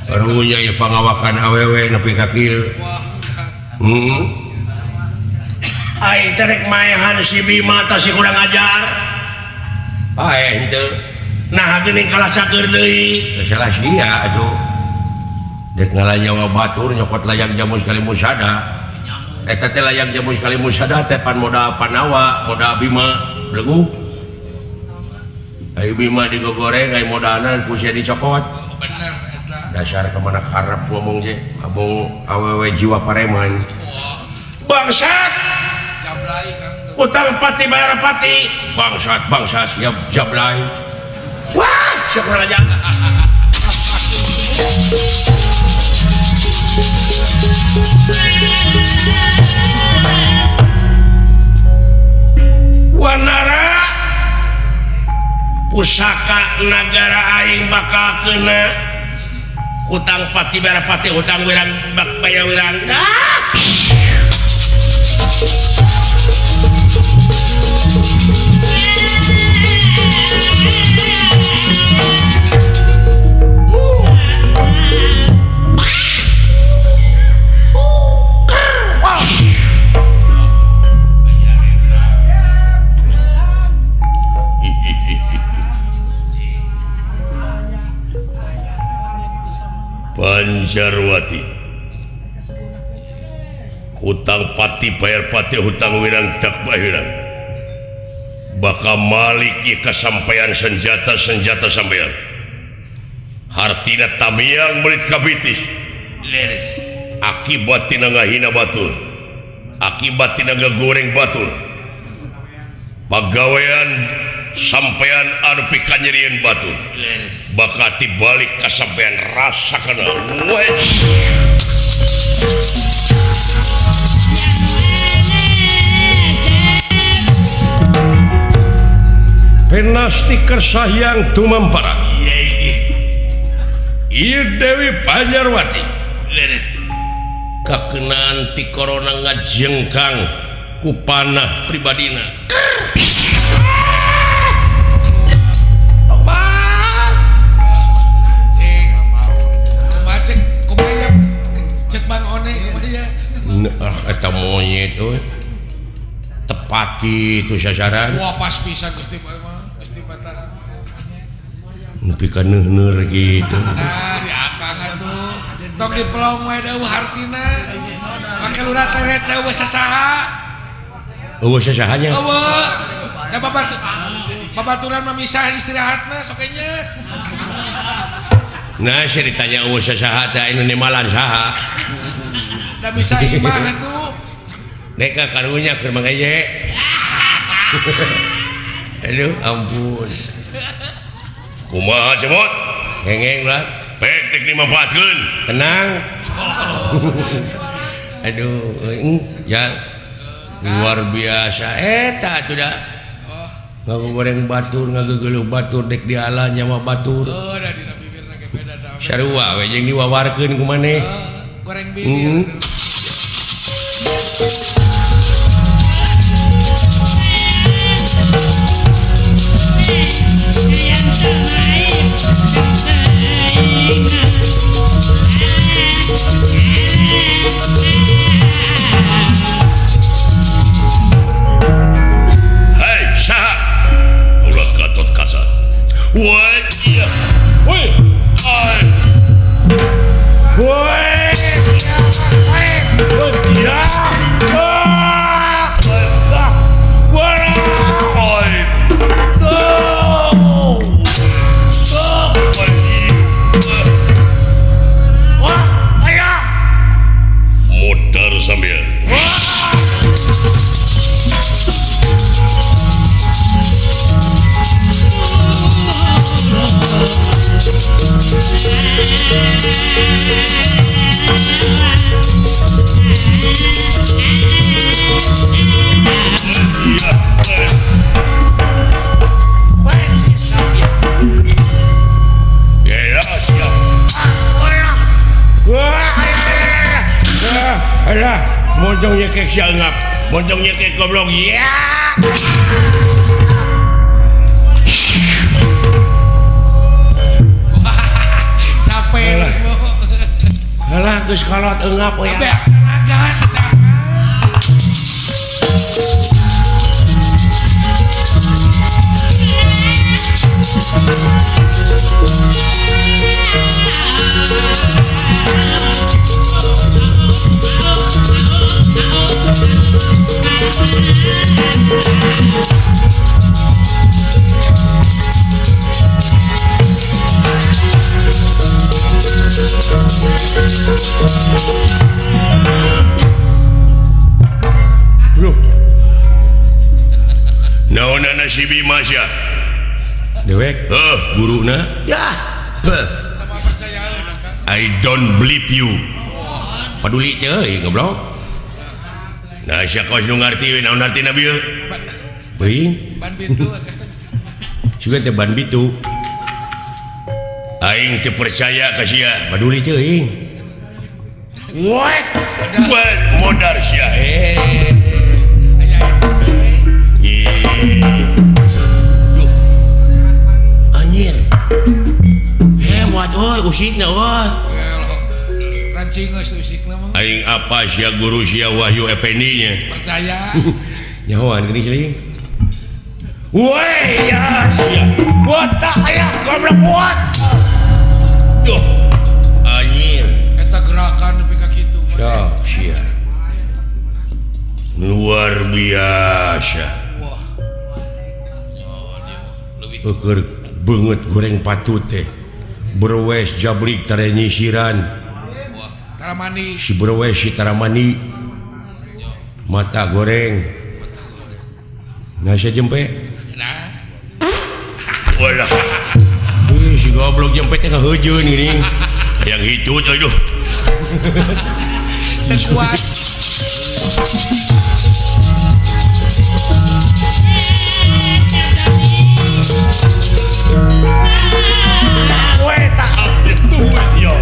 Karunya ya pangawakan awewe nepi ka kieu. Aing terek maehan si Bima tah si kurang ajar. Pae henteu. Nah geuning kalasakeur deui. Salah sia atuh. Dek ngalanyawa batur nyokot layang jamu sekali musada. Eta teh layang jamu sekali musada teh pan moda panawa, moda Bima legu. Ai Bima digogoreng ai modana ku sia dicokot. Bener eta. Dasar kemana karep ngomong je abong awewe jiwa pareman. Bangsat. Jablay kan tuh. Utang pati bayar pati. Bangsat siap jablay. Wah, syukur aja. Wanara pusaka negara aing bakal kena hutang pati bayar pati hutang wirang bak bayar wirang. Banjarwati hutang pati bayar pati hutang wirang dak bayarang bakal malik ieu kasampaian senjata sampean hartina tamiang melit kabitis leres akibat tina ngahina batur akibat tina ngagoreng batur pagawean sampean anu pikanyerieun batur bakal tibalik kasampean rasakan Penasti kersayang tumampara. Ieu Dewi Banjarwati kakenaan ti corona ngajengkang ku panah pribadina. Eta monyet tepat gitu sasaran. Wah pas pisan Gusti mah Gusti Bataran. Nepi ka neuheur gitu. Nah di akang atuh tong dipelong wae deuh hartina. Make lurah teret deuh sasaha. Eueuh sasahanya. Eueuh. Da babaturan mah misah istirahatna sokenya. Nah saya ditanya eueuh sasaha teh anu nimalan saha. Da bisa imah atuh. Neka karunya keur mangaye. Aduh ampun. kumaha cemot Hengeng lah. pek dek dimanfaatkeun Tenang. Aduh, ya luar biasa. Eta tuh dah. Ngagoreng batur, ngagegeuleuh batur dek diala nyawa batur. Oh, da dina bibirna ge beda tah. Sarua we jeung diwawarkeun ku maneh. Goreng bibir. hei saha ulah Gatot Kaca woi iya woi ai woi woi ya Bonjong nyekek si Angap, bonjong nyekek goblok. Ya. Capek. Alah geus kolot Angap we. Jangan. Bro. Naonana si Bima sia? Dewek Guruna. Ya. I don't believe you. Paduli teh goblok. Nah, sia kos nu ngarti we naon artina bieu? Beuing Ban pintu. juga teh ban bitu Aing teu percaya ka sia. paduli teuing What modar sia. Duh. Anjir. Hebat euy usikna euy. Rancing geus usik mah. Aing apa sia guru sia Wahyu Effendi nya. Percaya. nyahoan geuning ceuing Woi ya sia. What aya goblok what? Duh. Anjir. Eta gerakan nepi ka kitu. ya sia Luar biasa. Wah. keur beungeut goreng patut teh berwes jabrik tare nyisiran Wah. Taramani. si berwes si taramani mata goreng nasi jempe Nah. Walah. si goblok jempe teh ngaheujeun geuning Yang itu aduh. Teu kuat. Weh tak update tuh yo.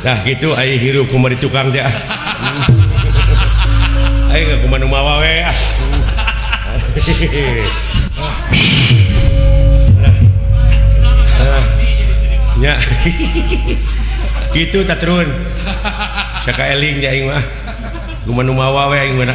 Nah gitu aing hirup kumaha di tukang teh aing gak kumaha nu mawa we nya gitu tak turun saka eling nya aing mah kumaha nu mawa we aing mah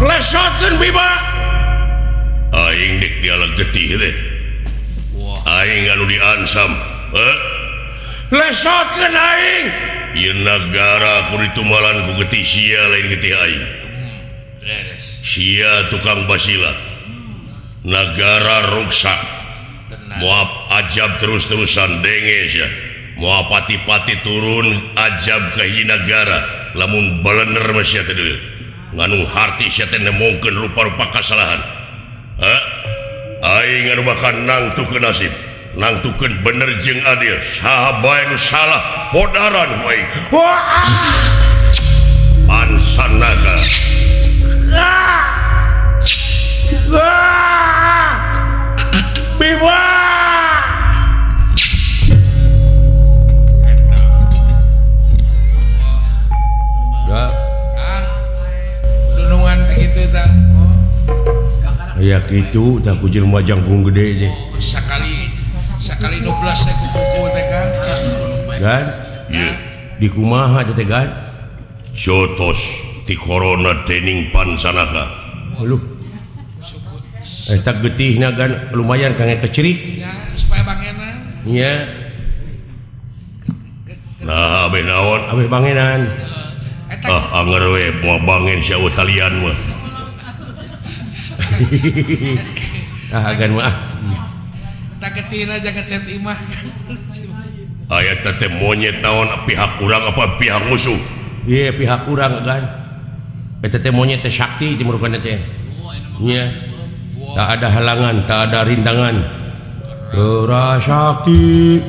Lesotkeun Bima. Aing dek dialag getih teh. Aing anu diansam. Lesotkeun aing. Ieu nagara ku ditumalan ku getih sia lain getih aing. Sia tukang basilat. Nagara ruksak. Moab ajab terus-terusan denges ya. Moab pati-pati turun ajab ka hiji nagara. Lamun balener mah sia teh nganu harti sia teh nemongkeun rupa-rupa kasalahan. Aing anu bakal nangtukeun nasib, nangtukeun bener jeung adil. Saha bae nu salah bodaran ku aing. Pansanaga. Bima. ya gitu tak kujil majang pung gede je sakali 16 saya kuku teh kan kan di kumaha teh gan jotos di corona dening pansanaka lu eta getihna gan lumayan kangge kecerik ya supaya bangenan nya nah abeh naon abeh bangenan anger we moal bangen sia Italian mah gan mah tak ketina jangan cet imah aya teh monyet naon pihak urang apa pihak musuh iya pihak urang gan eta teh monyet teh sakti timurkeun teh nya tak ada halangan tak ada rintangan gerak sakti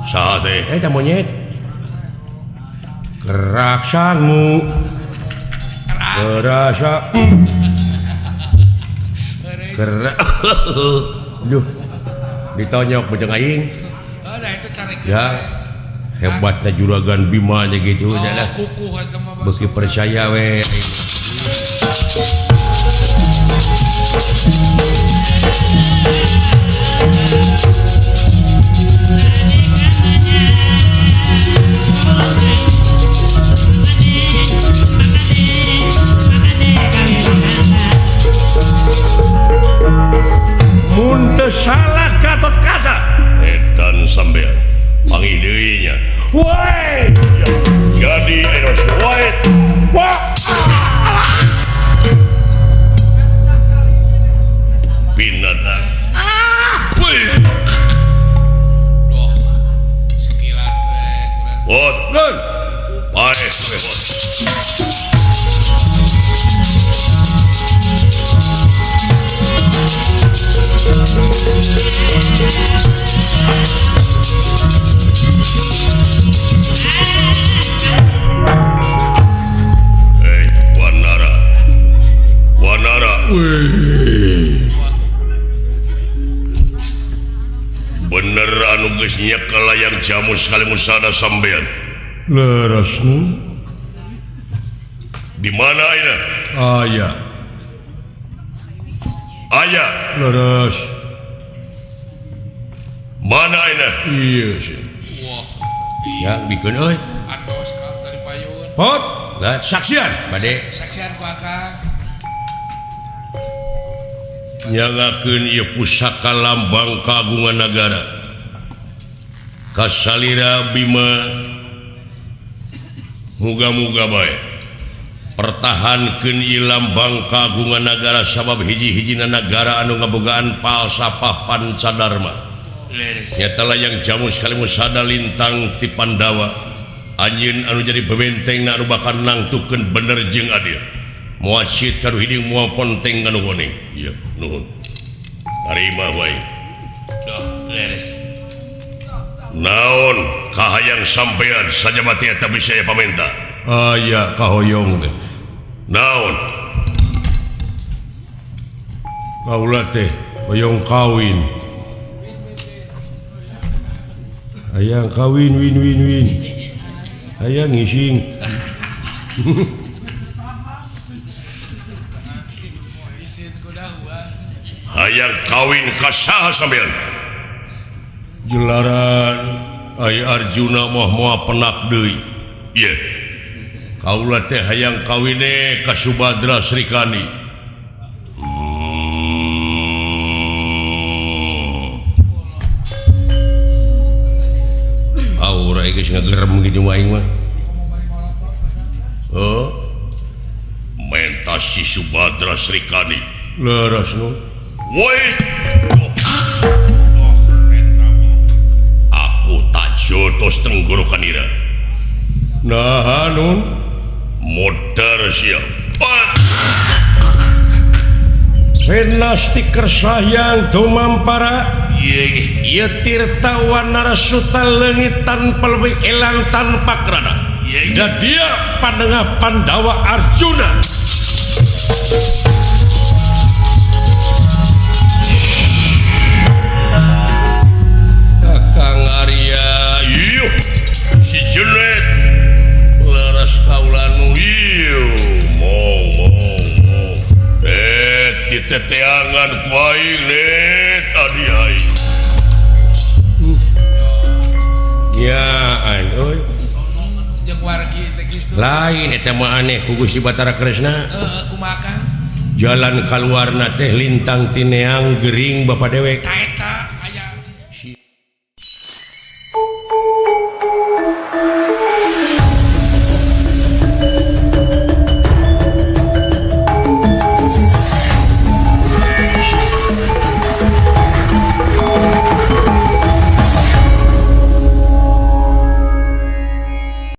saha teh eta monyet gerak sangu gerasa gerak duh ditonyok bejeng aing oh dah itu cara ya hebatnya juragan Bima aja gitu dah kukuh eta mah beuki percaya we mun teu salah Gatot Kaca edan sampean panggil deui nya woi jadi eros wae wah binatang wih doh sekilat we kurang bot lun bae we bot Wanara bener anu geus nyekel layang jamu sekali musada sampean leres nu di mana ayeuna aya aya leres mana ayeuna iya sih wah ya bikeun euy ados ka dari payun pot lah saksian bade saksian ku akang nyangakeun ieu pusaka lambang kagungan nagara kasalira Bima muga-muga bae pertahankeun ieu lambang kagungan nagara sabab hiji-hijina nagara anu ngabogaan falsafah Pancadharma nyata layang jamu sekali musada lintang ti Pandawa anjeun anu jadi bebentengna anu bakal nangtukeun bener jeung adil moal cit kanu hiding moal ponteng kanu koneng iya nuhun tarima wae dah leres naon kahayang sampean saja mati eta bisa ya pamenta aya kahoyong teh naon kaula teh hoyong kawin hayang kawin win hayang ngising isin ku dahua hayang kawin ka saha sampean jelaran ay Arjuna mah moal penak deui iya kaula teh hayang kawine ka Subadra Srikandi aura geus ngagerem kitu aing mah oh menta si Subadra Srikandi leres nu woi aku tak jotos tenggorokan ira nah nun modar siapa senasti kersayang tumampara iya ieu tirta wanara suta leungit tanpa lebih elang tanpa kerana dan dia panengah Pandawa Arjuna Kakang Arya iya si Jenet leres kaulanu iya mong diteteangan ku aing net adi aing ya Kumahaan euy jeung wargi teh kitu. lain eta mah aneh ku Gusti Batara Kresna Kumaha Kang? jalan kaluarna teh lintang tineang gering Bapak dewek Taeta